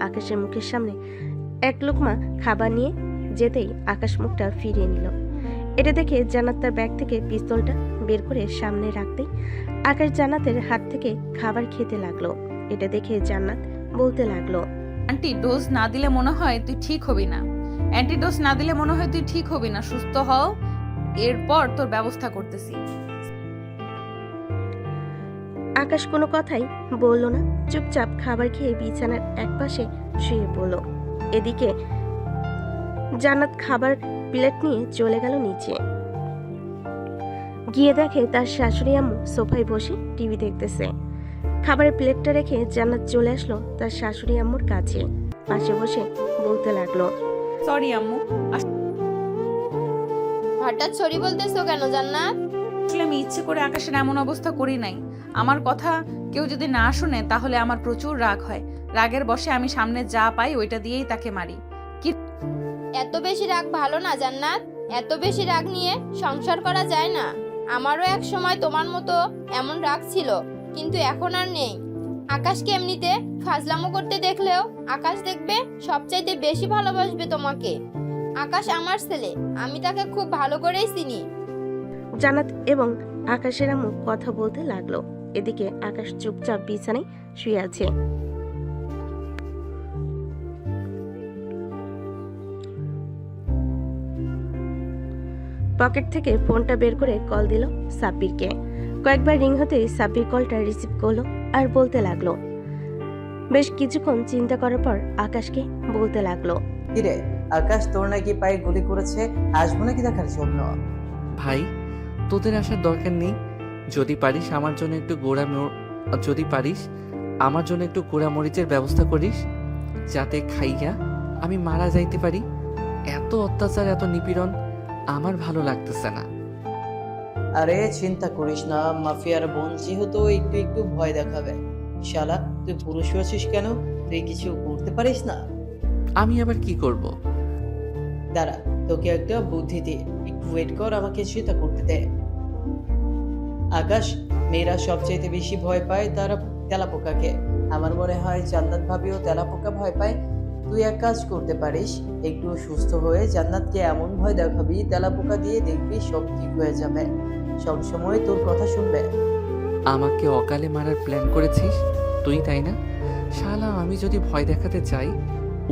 আকাশের মুখের সামনে এক লোকমা খাবার নিয়ে যেতেই আকাশ মুখটা ফিরিয়ে নিল। এটা দেখে জান্নাত তার ব্যাগ থেকে পিস্তলটা বের করে সামনে রাখতেই আকাশ জান্নাতের হাত থেকে খাবার খেতে লাগলো। এটা দেখে জান্নাত বলতে লাগলো, আন্টি ডোজ না দিলে মনে হয় তুই ঠিক হবি না। অ্যান্টিডোজ না দিলে মনে হয় তুই ঠিক হবি না। সুস্থ হও, এরপর তোর ব্যবস্থা করতেছি। আকাশ কোনো কথাই বলল না, চুপচাপ খাবার খেয়ে বিছানার একপাশে শুয়ে পড়ল। এদিকে জান্নাত খাবার প্লেট নিয়ে চলে গেল নিচে। গিয়ে দেখে তার শাশুড়ি আম্মু সোফায় বসে টিভি দেখতেছে। খাবারের প্লেটটা রেখে জান্নাত চলে আসলো তার শাশুড়ি আম্মুর কাছে। পাশে বসে বলতে লাগলো, সরি আম্মু, হঠাৎ সরি বলতেছো কেন জান্নাত? আসলে আমি ইচ্ছে করে আকাশের এমন অবস্থা করি নাই। আমার কথা কেউ যদি না শুনে তাহলে আমার প্রচুর রাগ হয়। রাগের বশে আমি সামনে যা পাই ওইটা দিয়েই তাকে মারি। এত বেশি রাগ ভালো না জান্নাত। এত বেশি রাগ নিয়ে সংসার করা যায় না। আমারও এক সময় তোমার মতো এমন রাগ ছিল, কিন্তু এখন আর নেই। আকাশকে এমনিতে ফাজলামো করতে দেখলেও আকাশ দেখবে সবচাইতে বেশি ভালোবাসবে তোমাকে। আকাশ আমার ছেলে, আমি তাকে খুব ভালো করেই চিনি। জান্নাত এবং আকাশের আম্মু কথা বলতে লাগলো। এদিকে আকাশ চুপচাপ বিছানায় শুয়ে আছে। পকেট থেকে ফোনটা বের করে কল দিল সাব্বিরকে। কয়েকবার রিং হতেই সাব্বির কলটা রিসিভ করলো আর বলতে লাগলো। বেশ কিছুক্ষণ চিন্তা করার পর আকাশকে বলতে লাগলো, কিরে আকাশ, তোর নাকি পায়ে গুলি করেছে, আসবো নাকি দেখার জন্য? ভাই, তোদের আসার দরকার নেই। যদি পারিস আমার জন্য একটু গোড়া মরিচের ব্যবস্থা করিস, যাতে খাইয়া আমি মারা যাইতে পারি। এত অত্যাচার, এত নিপীড়ন আমার ভালো লাগতেছে না। আরে চিন্তা করিস না, মাফিয়ার বোন যেহেতু একটু একটু ভয় দেখাবে। শালা, তুই পুরুষ হয়েছিস কেন? তুই কিছু করতে পারিস না? আমি আবার কি করব? দাঁড়া, তোকে একটা বুদ্ধি দিয়ে একটু ওয়েট কর, আমাকে চিন্তা করতে দে। আকাশ, মেয়েরা সবচেয়ে বেশি ভয় পায় তারা তেলাপোকাকে। আমার মনে হয় জান্নাত ভাবিও তেলাপোকা ভয় পায়। তুই এক কাজ করতে পারিস, একটু সুস্থ হয়ে জান্নাতকে এমন ভয় দেখাবি, তেলাপোকা দিয়ে দেখবি সব ঠিক হয়ে যাবে। সবসময় তোর কথা শুনবে। আমাকে অকালে মারার প্ল্যান করেছিস তুই, তাই না? শালা, আমি যদি ভয় দেখাতে চাই,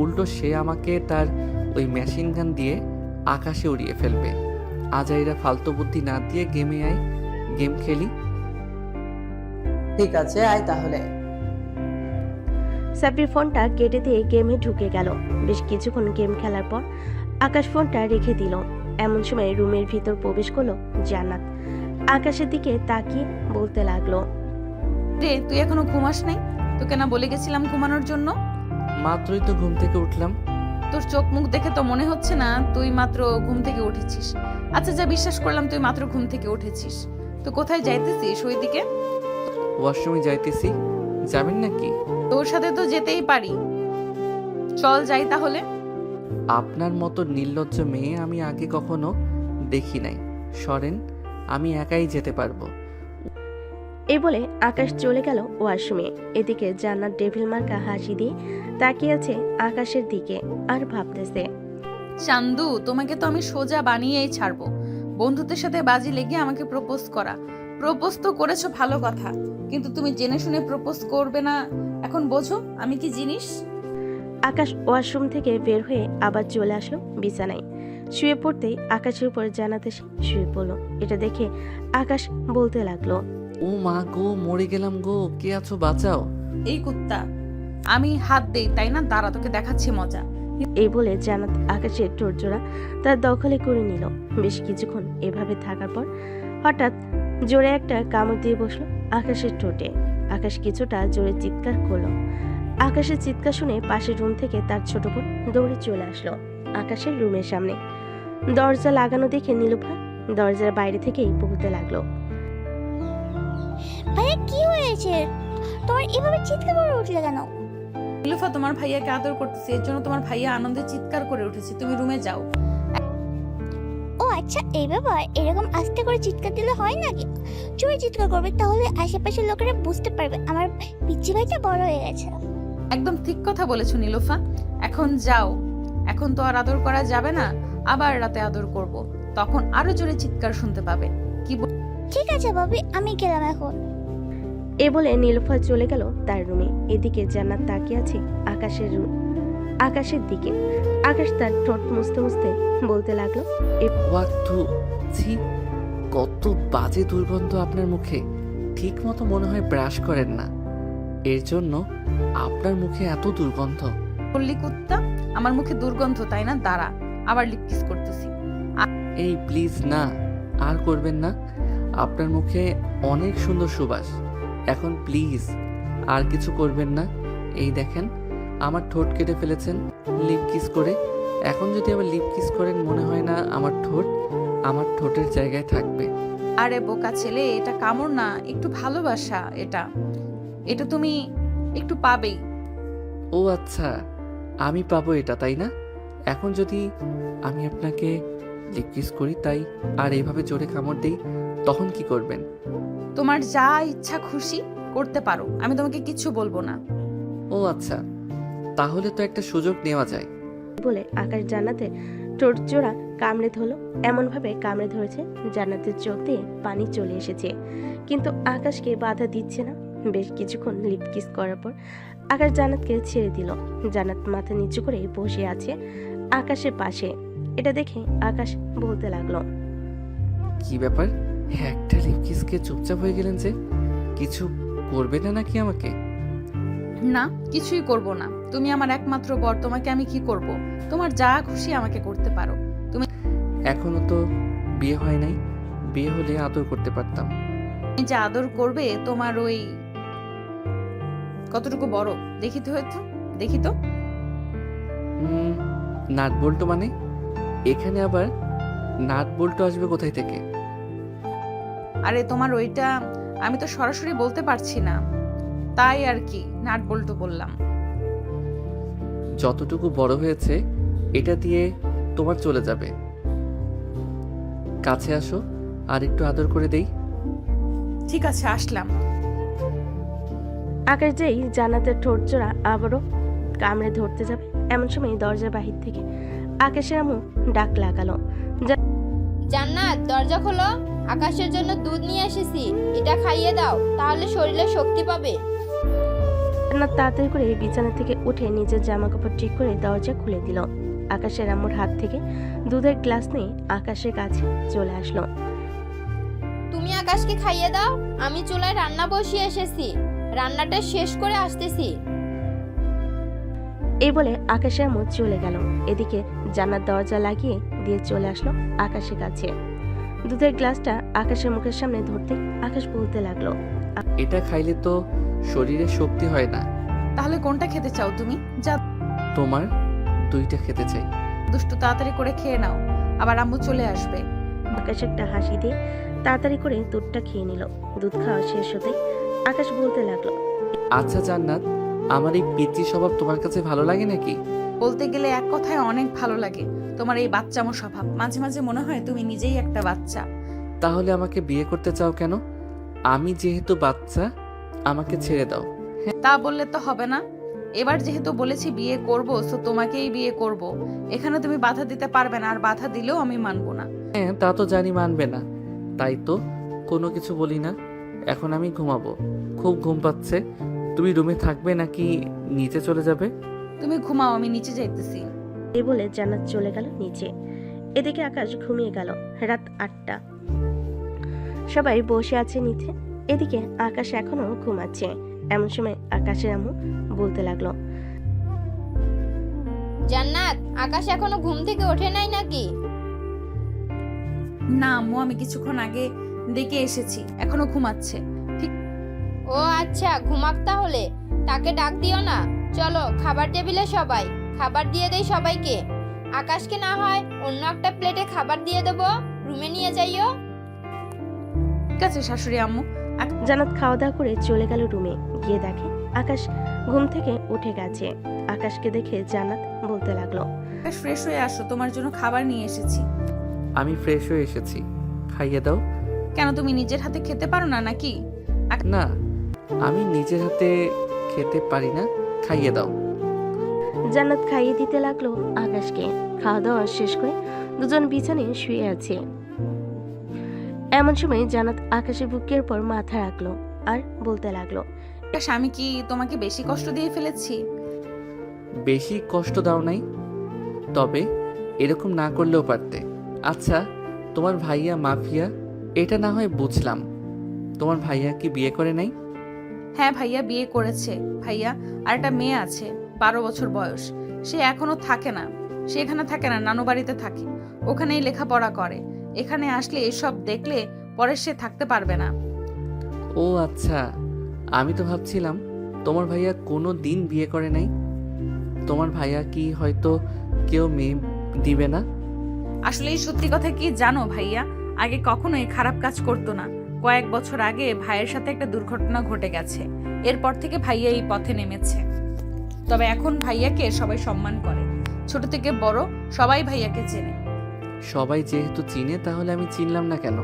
উল্টো সে আমাকে তার ওই মেশিন গান দিয়ে আকাশে উড়িয়ে ফেলবে। আজাইরা ফালতু বুদ্ধি না দিয়ে গেমে আয়, গেম খেলি। ঠিক আছে, আয় তাহলে। সাব্বির ফোনটা কেটে দিয়ে গেমে ঢুকে গেল। বেশ কিছুক্ষণ গেম খেলার পর আকাশ ফোনটা রেখে দিল। এমন সময় রুমের ভিতর প্রবেশ করলো জান্নাত। আকাশের দিকে তাকিয়ে বলতে লাগলো, রে তুই এখনো ঘুমাস নাই? তোকে না বলে গেছিলাম ঘুমানোর জন্য? মাত্রই তো ঘুম থেকে উঠলাম। তোর চোখ মুখ দেখে তো মনে হচ্ছে না তুই মাত্র ঘুম থেকে উঠেছিস। আচ্ছা, যা বিশ্বাস করলাম তুই মাত্র ঘুম থেকে উঠেছিস। তো কোথায় যাইতেছিস ওইদিকে? ওয়াশরুমে যাইতেছি, যাবেন নাকি? তোর সাথে তো যেতেই পারি, চল যাই তাহলে। আপনার মতো নির্লজ্জ মেয়ে আমি আগে কখনো দেখি নাই। সরেন, আমি একাই যেতে পারবো। এই বলে আকাশ চলে গেল ওয়াশরুমে। এদিকে জান্নাত ডেভিল মার্কা হাসি দিয়ে তাকিয়ে আছে আকাশের দিকে আর ভাবতেছে, চান্দু, তোমাকে তো আমি সোজা বানিয়েই ছাড়বো। বন্ধুদের সাথে বাজি লেগে আমাকে প্রপোজ করা। প্রপোজ তো করেছো ভালো কথা, কিন্তু তুমি জেনে শুনে প্রপোজ করবে না, এখন বোঝো আমি কি জিনিস। আকাশ ওয়াশরুম থেকে বের হয়ে আবার চলে আসলো বিছানায়। শুয়ে পড়তেই আকাশের উপর জান্নাত এসে শুয়ে পড়লো। এটা দেখে আকাশ বলতে লাগলো, ও মা গো, মরে গেলাম গো, কে আছো বাঁচাও। এই কুত্তা, আমি হাত দেই তাই না? দাঁড়া, তোকে দেখাচ্ছি মজা। এই বলে জান্নাত আকাশের ঠোঁটজোড়া তার দখলে করে নিল। বেশ কিছুক্ষণ এভাবে থাকার পর হঠাৎ জোরে একটা কামড় দিয়ে বসলো আকাশের ঠোঁটে। আকাশ কিছুটা জোরে চিৎকার করলো। আকাশের চিৎকার শুনে পাশের রুম থেকে তার ছোট বোন দৌড়ে চলে আসলো আকাশের রুমের সামনে। দরজা লাগানো দেখে নীলুফা দরজার বাইরে থেকেই বলতে লাগলো, ভাইয়া কি হয়েছে? তোমার এভাবে চিৎকার করে উঠলে কেন? নীলুফা, তোমার ভাইয়াকে আদর করতেছে, এর জন্য তোমার ভাইয়া আনন্দে চিৎকার করে উঠেছে। তুমি রুমে যাও। ও আচ্ছা, এই ব্যাপার। এরকম আস্তে করে চিৎকার দিলে হয় নাকি? জোরে চিৎকার করবে, তাহলে আশেপাশের লোকেরা বুঝতে পারবে আমার পিচ্চি ভাইটা বড় হয়ে গেছে। একদম ঠিক কথা বলেছো নীলুফা, এখন যাও। এখন তো আর আদর করা যাবে না, আবার রাতে আদর করব, তখন আরো জোরে চিৎকার শুনতে পাবে। কি ঠিক আছে ভাবি, আমি গেলাম এখন। এ বলে নীলুফা চলে গেল তার রুমে। এদিকে জান্নাত তাকিয়ে আছে আকাশের দিকে। আকাশ তার ঠোঁট মুছতে মুছতে বলতে লাগলো, কত বাজে দুর্গন্ধ আপনার মুখে। ঠিক মতো মনে হয় ব্রাশ করেন না, এর জন্য আপনার মুখে এত দুর্গন্ধ। বললি কুত্তা, আমার মুখে দুর্গন্ধ তাই না? দাঁড়া, আবার লিপ কিস করতেছি। এই প্লিজ না, আর করবেন না। আপনার মুখে অনেক সুন্দর সুবাস, এখন প্লিজ আর কিছু করবেন না। এই দেখেন আমার ঠোঁট কেটে ফেলেছেন লিপ কিস করে। এখন যদি আবার লিপ কিস করেন মনে হয় না আমার ঠোঁটের জায়গায় থাকবে। আরে বোকা ছেলে, এটা কামড় না, একটু ভালোবাসা। এটা তুমি একটু পাবেই। ও আচ্ছা, আমি পাবো এটা তাই না? এখন যদি আমি আপনাকে লিপ কিস করি তাই আর এইভাবে জোরে কামড় দেই, তখন কি করবেন? তোমার যা ইচ্ছা খুশি করতে পারো, আমি তোমাকে কিছু বলবো না। ও আচ্ছা, তাহলে তো একটা সুযোগ নেওয়া যায়। বলে আকাশ জান্নাতের ঠোঁট জোড়া কামড়ে ধরলো। এমনভাবে কামড়ে ধরেছে জান্নাতের চোখ দিয়ে পানি চলে এসেছে, কিন্তু আকাশকে বাধা দিচ্ছে না। বেশ কিছুক্ষণ লিপ কিস করার পর আকাশ জান্নাতকে ছেড়ে দিল। জান্নাত মাথা নিচু করে বসে আছে আকাশের পাশে। এটা দেখে আকাশ বলতে লাগলো, কি ব্যাপার, একটা লিপ কিসকে চুপচাপ হয়ে গেলেন যে? কিছু করবে না নাকি আমাকে? না, কিছুই করব না। তুমি আমার একমাত্র বর, তোমাকে আমি কি করব? তোমার যা খুশি আমাকে করতে পারো। তুমি এখনো তো বিয়ে হয় নাই, বিয়ে হলে আদর করতে পারতাম। যা আদর করবে তোমার ওই কতটুকু বড় দেখি তো। নাট বল্টু মানে? এখানে আবার নাট বল্টু আসবে কোথায় থেকে? আরে তোমার ওইটা আমি তো সরাসরি বলতে পারছি না, তাই আর কি নাট বল্টু বললাম। যতটুকু বড় হয়েছে এটা দিয়ে তোমার চলে যাবে। কাছে আসো, আর একটু আদর করে দেই। ঠিক আছে, আসলাম। আকাশ যেই জান্নাতের ঠোঁট জোড়া আবারও কামড়ে ধরতে যাবে, এমন সময় দরজার বাহির থেকে আকাশের আম্মু ডাক লাগালো, জান্নাত দরজা খোলো, আকাশের জন্য দুধ নিয়ে এসেছি, এটা খাইয়ে দাও, তাহলে শরীরে শক্তি পাবে। জান্নাত তাড়াতাড়ি করে বিছানা থেকে উঠে নিজের জামা কাপড় ঠিক করে দরজা খুলে দিল। আকাশের আম্মুর হাত থেকে দুধের গ্লাস নিয়ে আকাশের কাছে চলে আসলো। তুমি আকাশকে খাইয়ে দাও, আমি চুলায় রান্না বসিয়ে এসেছি, রান্নাটা শেষ করে আসতেছি। এই বলে আকাশের আম্মু চলে গেল। এদিকে জান্নাত দরজা লাগিয়ে দিয়ে চলে আসলো আকাশের কাছে। দুধের গ্লাসটা আকাশের মুখের সামনে ধরতে আকাশ বলতে লাগলো, এটা খাইলে তো শরীরে শক্তি হয় না। তাহলে কোনটা খেতে চাও তুমি? যা, তোমার দুইটা খেতে চাই। দুষ্টু, তাড়াতাড়ি করে খেয়ে নাও, আবার আম্মু চলে আসবে। আকাশ একটা হাসি দিয়ে তাড়াতাড়ি করে দুধটা খেয়ে নিল। দুধ খাওয়া শেষ হতে আকাশ বলতে লাগলো, আচ্ছা জান্নাত, আমার এই পিচ্চি স্বভাব তোমার কাছে ভালো লাগে নাকি? বলতে গেলে এক কথায় অনেক ভালো লাগে। তোমার এই বাচ্চামো স্বভাব, মাঝে মাঝে মনে হয় তুমি নিজেই একটা বাচ্চা। তাহলে আমাকে বিয়ে করতে চাও কেন? আমি যেহেতু বাচ্চা, আমাকে ছেড়ে দাও। তা বললে তো হবে না। এবার যেহেতু বলেছি বিয়ে করব, তো তোমাকেই বিয়ে করব। এখানে তুমি বাধা দিতে পারবে না, আর বাধা দিলেও আমি মানবো না। হ্যাঁ, তা তো জানি মানবে না, তাই তো কোনো কিছু বলি না। এখন আমি ঘুমাবো, খুব ঘুম পাচ্ছে। তুমি রুমে থাকবে নাকি নিচে চলে যাবে? তুমি ঘুমাও, আমি নিচে যাইতেছি। এই বলে জান্নাত চলে গেল নিচে। এদিকে আকাশ ঘুমিয়ে গেল। রাত 8টা, সবাই বসে আছে নিচে। এদিকে আকাশ এখনো ঘুমাচ্ছে। এমন সময় আকাশের আম্মু বলতে লাগলো, জান্নাত, আকাশ এখনো ঘুম থেকে ওঠে নাই নাকি? না আম্মু, আমি কিছুক্ষণ আগে ডেকে এসেছি, এখনো ঘুমাচ্ছে। ঠিক। ও আচ্ছা, ঘুমাক তাহলে, তাকে ডাক দিও না। চলো খাবার টেবিলে সবাই, খাবার দিয়ে দেই সবাইকে। আকাশকে না হয় অন্য একটা প্লেটে খাবার দিয়ে দেব, রুমে নিয়ে যাইও। ঠিক আছে শাশুড়ি আম্মু। জান্নাত খাওয়া দাওয়া করে চলে গেল রুমে। গিয়ে দেখে আকাশ ঘুম থেকে উঠে গেছে। আকাশকে দেখে জান্নাত বলতে লাগলো, ফ্রেশ হয়ে আসো, তোমার জন্য খাবার নিয়ে এসেছি। আমি ফ্রেশ হয়ে এসেছি, খাইয়ে দাও। কেন, তুমি নিজের হাতে খেতে পারো না নাকি? না, আমি নিজের হাতে খেতে পারি না, খাইয়ে দাও। জান্নাত খাইয়ে দিতে লাগলো আকাশকে। খাওয়া দাওয়া শেষ করে দুজন বিছানায় শুয়ে আছে। এমন সময় জান্নাত আকাশের বুকের উপর মাথা রাখলো আর বলতে লাগলো, আমি কি তোমাকে বেশি কষ্ট দিয়ে ফেলেছি? বেশি কষ্ট দাও নাই, তবে এরকম না করলেও পারতে। আচ্ছা, তোমার ভাইয়া মাফিয়া এটা না হয় বুঝলাম, তোমার ভাইয়া কি বিয়ে করে নাই? হ্যাঁ ভাইয়া বিয়ে করেছে ভাইয়া, আর একটা মেয়ে আছে 12 বছর বয়স। সে এখনো থাকে না, সে এখানে থাকে না, নানু বাড়িতে থাকে, ওখানেই লেখাপড়া করে। এখানে আসলে এসব দেখলে পরে সে থাকতে পারবে না। ও আচ্ছা, আমি তো ভাবছিলাম তোমার ভাইয়া কোনো দিন বিয়ে করে নাই। তোমার ভাইয়া কি হয়তো কেউ মেয়ে দিবে না? আসলে এই সত্যি কথা কি জানো ভাইয়া, আগে কখনোই খারাপ কাজ করতো না। কয়েক বছর আগে ভাইয়ের সাথে একটা দুর্ঘটনা ঘটে গেছে, এরপর থেকে ভাইয়া এই পথে নেমেছে। তবে এখন ভাইয়াকে সবাই সম্মান করে, ছোট থেকে বড় সবাই ভাইয়াকে চেনে। সবাই যেহেতু চিনে তাহলে আমি চিনলাম না কেন?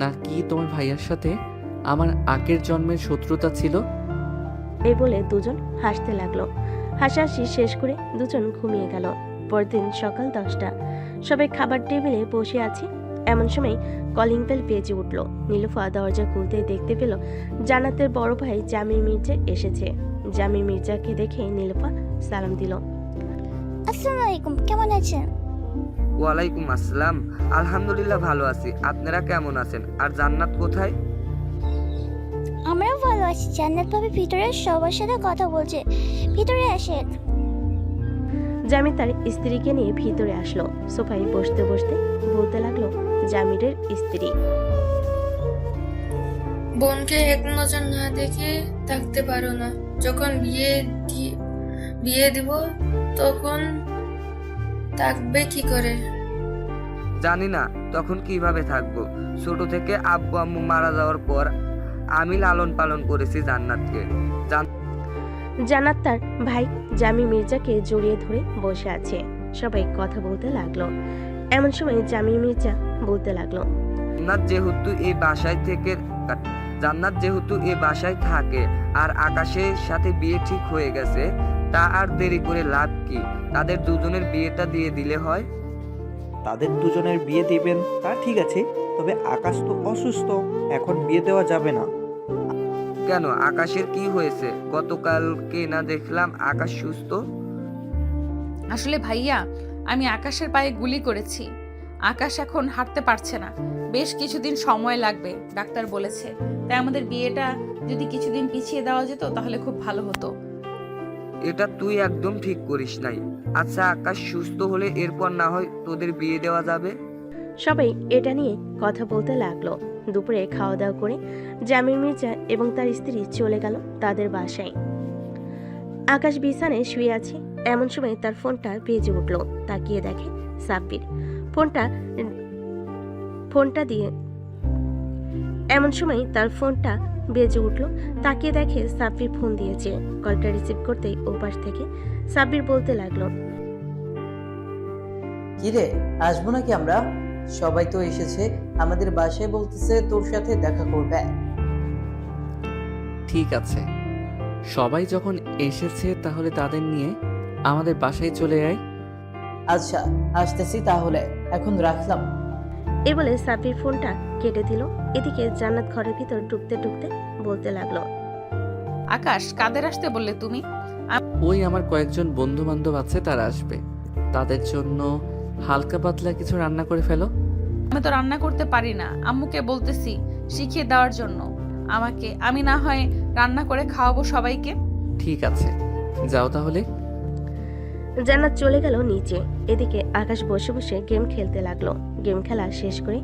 নাকি তোমার ভাইয়ার সাথে আমার আগের জন্মের শত্রুতা ছিল? এই বলে দুজন হাসতে লাগলো। হাসাহাসি শেষ করে দুজন ঘুমিয়ে গেল। পরদিন সকাল 10টা, সবাই খাবার টেবিলে বসে আছে। এমন সময় কলিং বেল বেজে উঠল। নীলুফা দরজা খুলতে দেখতে পেল জান্নাতের বড় ভাই জামির মির্জা এসেছে। জামির মির্জাকে দেখে নীলুফা সালাম দিল। আসসালামু আলাইকুম, কেমন আছেন? ওয়ালাইকুম আসসালাম, আলহামদুলিল্লাহ ভালো আছি। আপনারা কেমন আছেন? আর জান্নাত কোথায়? আমরাও ভালো আছি। জান্নাত ভাবি ভিতরে সবার সাথে কথা বলছে, ভিতরে আসেন। জামির তার স্ত্রীকে নিয়ে ভিতরে আসলো। সোফায় বসতে বসতে বলতে লাগলো জামিরের স্ত্রী। বোনকে এক নজর না দেখে থাকতে পারো না, যখন বিয়ে দিব তখন থাকবে কি করে? জানি না তখন কিভাবে থাকবো। ছোট থেকে আব্বু আম্মু মারা যাওয়ার পর আমি লালন পালন করেছি জান্নাতকে। জান্নাত তার ভাই জামি মির্জাকে জড়িয়ে ধরে বসে আছে। সবাই কথা বলতে লাগলো। এমন সময় জামি মির্জা বলতে লাগলো, জান্নাত যেহেতু এই বাসায় থাকে আর আকাশের সাথে বিয়ে ঠিক হয়ে গেছে, তা আর দেরি করে লাভ কি? তাদের দুজনের বিয়েটা দিয়ে দিলে হয়। তাদের দুজনের বিয়ে দিবেন তা ঠিক আছে, তবে আকাশ তো অসুস্থ, এখন বিয়ে দেওয়া যাবে না। কেন, আকাশের কি হয়েছে? গতকালকে না দেখলাম আকাশ সুস্থ। আসলে ভাইয়া, আমি আকাশের পায়ে গুলি করেছি। আকাশ এখন হাঁটতে পারছে না, বেশ কিছুদিন সময় লাগবে ডাক্তার বলেছে। তাই আমাদের বিয়েটা যদি কিছুদিন পিছিয়ে দেওয়া যেত তাহলে খুব ভালো হতো। এটা তুই একদম ঠিক করিস নাই। আচ্ছা, আকাশ সুস্থ হলে এরপর না হয় তোদের বিয়ে দেওয়া যাবে। সবাই এটা নিয়ে কথা বলতে লাগলো। দুপুরে খাওয়া দাওয়া করে জামির মির্জা এবং তার স্ত্রী চলে গেল তাদের বাসায়। আকাশ বিছানায় শুয়ে আছে। এমন সময় তার ফোনটা বেজে উঠল। তাকিয়ে দেখে সাব্বির। ফোনটা দিয়ে এমন সময় তার ফোনটা বেজে উঠল। তাকিয়ে দেখে সাব্বির ফোন দিয়েছে। কলটা রিসিভ করতেই ওপাশ থেকে সাব্বির বলতে লাগলো, কিরে, আসবো নাকি আমরা? সবাই তো এসেছে, আমাদের বাসায় বলতেছে তোর সাথে দেখা করবে। ঠিক আছে, সবাই যখন এসেছে তাহলে তাদের নিয়ে আমাদের বাসায় চলে আয়। আচ্ছা, আসতেছি তাহলে, এখন রাখলাম। এ বলে সাব্বির ফোনটা কেটে দিল। এদিকে জান্নাত ঘরের ভিতর ঢুকতে ঢুকতে বলতে লাগলো, আকাশ, কাদের আসতে বললে তুমি? ওই আমার কয়েকজন বন্ধু বান্ধব আছে, তারা আসবে। তাদের জন্য হালকা পাতলা কিছু রান্না করে ফেলো। আমি তো রান্না করতে পারি না, আম্মুকে বলতেছি শিখিয়ে দেওয়ার জন্য আমাকে। আমি না হয় রান্না করে খাওয়াবো সবাইকে। ঠিক আছে, যাও তাহলে। জান্নাত চলে গেল নিচে। এদিকে আকাশ বসে বসে গেম খেলতে লাগলো। গেম খেলা শেষ করে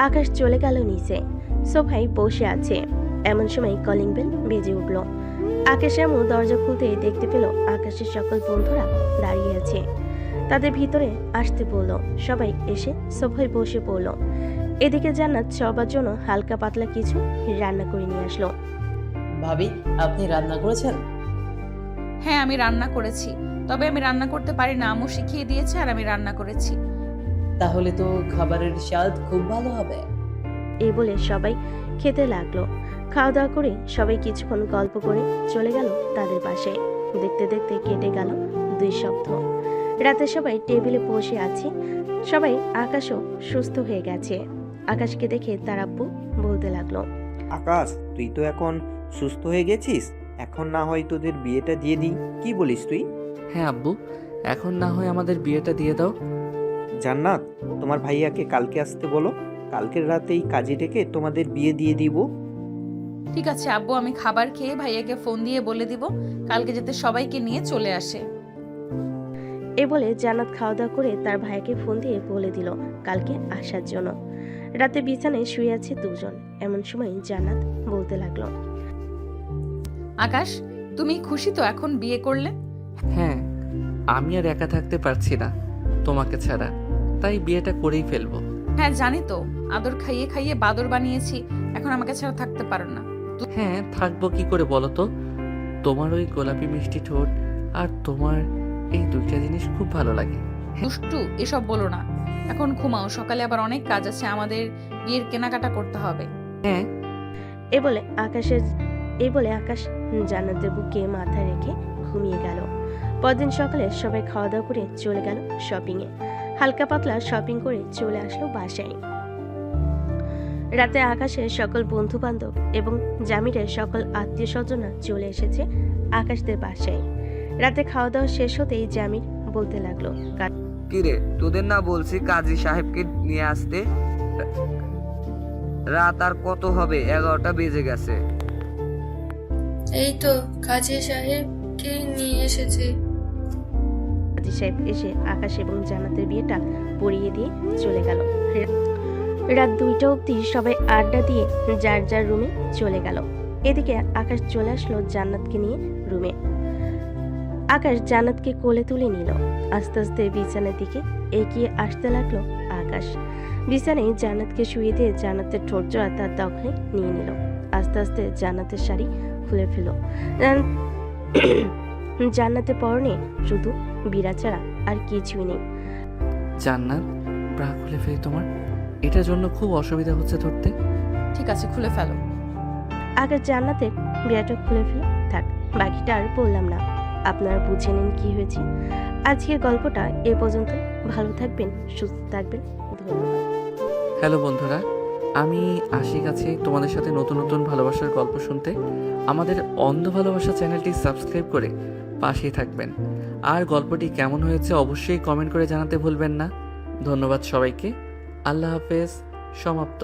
আকাশ চলে গেল নিচে। সোফায় বসে আছে। এমন সময় কলিং বেল বেজে উঠল। আকাশ এমন দরজা খুলতে দেখতে পেল আকাশের সকল বন্ধুরা দাঁড়িয়ে আছে। তাদের ভিতরে আসতে বলল। সবাই এসে সোফায় বসে পড়ল। এদিকে জান্নাত সবার জন্য হালকা পাতলা কিছু রান্না করে নিয়ে আসলো। ভাবি, আপনি রান্না করেছেন? হ্যাঁ, আমি রান্না করেছি, তবে আমি রান্না করতে পারি না। আম্মু শিখিয়ে দিয়েছে আর আমি রান্না করেছি। তাহলে তো খাবারের স্বাদ খুব ভালো হবে। এই বলে সবাই খেতে লাগলো। খাওয়া দাওয়া করে সবাই কিছুক্ষণ গল্প করে চলে গেল তাদের পাশে। দেখতে দেখতে কেটে গেল 2 সপ্তাহ। রাতে সবাই টেবিলে বসে আছে। সবাই আকাশও সুস্থ হয়ে গেছে। আকাশকে দেখে তার আব্বু বলতে লাগলো, আকাশ, তুই তো এখন সুস্থ হয়ে গেছিস, এখন না হয় তোদের বিয়েটা দিয়ে দিই, কি বলিস তুই? হ্যাঁ আব্বু, এখন না হয় আমাদের বিয়েটা দিয়ে দাও। জান্নাত, তোমার ভাইয়াকে কালকে আসতে বলো, কালকের রাতেই কাজে ডেকে তোমাদের বিয়ে দিয়ে দিব। ঠিক আছে আব্বু, আমি খাবার খেয়ে ভাইয়াকে ফোন দিয়ে বলে দিব কালকে যাতে সবাইকে নিয়ে চলে আসে। এ বলে জান্নাত খাওয়া দাওয়া করে তার ভাইকে ফোন দিয়ে বলে দিল কালকে আসার জন্য। রাতে বিছানায় শুয়ে আছে দুজন। এমন সময় জান্নাত বলতে লাগলো, আকাশ, তুমি খুশি তো এখন বিয়ে করলে? হ্যাঁ, আমি আর একা থাকতে পারছি না তোমাকে ছাড়া, তাই বিয়েটা করেই ফেলবো। হ্যাঁ জানি তো, আদর খাইয়ে খাইয়ে বাদর বানিয়েছি, এখন আমাকে ছাড়া থাকতে পারো না। হ্যাঁ, থাকবো কি করে বলো তো? তোমার ওই গোলাপি মিষ্টি ঠোঁট আর তোমার এই দুইটা জিনিস খুব ভালো লাগে। দুষ্টু, এসব বলো না, এখন ঘুমাও, সকালে আবার অনেক কাজ আছে, আমাদের বিয়ের কেনাকাটা করতে হবে। হ্যাঁ। এই বলে আকাশ জান্নাতের বুকে মাথা রেখে ঘুমিয়ে গেল। পরদিন সকালে সবাই খাওয়া দাওয়া করে চলে গেল শপিংয়ে। হালকা পাতলা শপিং করে চলে আসলো বাসায়। রাতে আকাশের সকল বন্ধু বান্ধব এবং জামিরের সকল আত্মীয় স্বজনরা চলে এসেছে আকাশদের বাসায়। রাতে খাওয়া দাওয়া শেষ হতেই জামির বলতে লাগলো, কিরে, তোদের না বলছি কাজী সাহেবকে নিয়ে আসতে? রাত আর কত হবে? 11টা বেজে গেছে। এই তো কাজী সাহেবকে নিয়ে এসেছে। কাজী সাহেব এসে আকাশ এবং জান্নাতের বিয়েটা পড়িয়ে দিয়ে চলে গেল। রাত 2টা অবধি সবাই আড্ডা দিয়ে যার যার রুমে চলে গেল। এদিকে আকাশ চলে আসলো জান্নাতকে নিয়ে রুমে। আকাশ জান্নাতকে কোলে তুলে নিল। আস্তে আস্তে বিছানার দিকে এগিয়ে আসতে লাগলো আকাশ। বিছানায় জান্নাতকে শুয়ে দিয়ে জান্নাতের ঠোঁট জোড়া তার দখলে নিয়ে নিল। আস্তে আস্তে জান্নাতের শাড়ি খুলে ফেল। জান্নাতের পরনে শুধু বিড়া ছাড়া আর কিছুই নেই। জান্নাত, ব্রা খুলে ফেলি তোমার, এটার জন্য খুব অসুবিধা হচ্ছে ধরতে। ঠিক আছে, খুলে ফেলো। আকাশ জান্নাতের বিড়াটা খুলে ফেল। থাক, বাকিটা আর বললাম না, আপনারা বুঝে নিন কি হয়েছে। আজকের গল্পটা এ পর্যন্ত। ভালো থাকবেন, সুস্থ থাকবেন, ধন্যবাদ। হ্যালো বন্ধুরা, আমি আশিক আছি তোমাদের সাথে নতুন নতুন ভালোবাসার গল্প শুনতে। আমাদের অন্ধ ভালোবাসা চ্যানেলটি সাবস্ক্রাইব করে পাশেই থাকবেন। আর গল্পটি কেমন হয়েছে অবশ্যই কমেন্ট করে জানাতে ভুলবেন না। ধন্যবাদ সবাইকে। আল্লাহ হাফেজ। সমাপ্ত।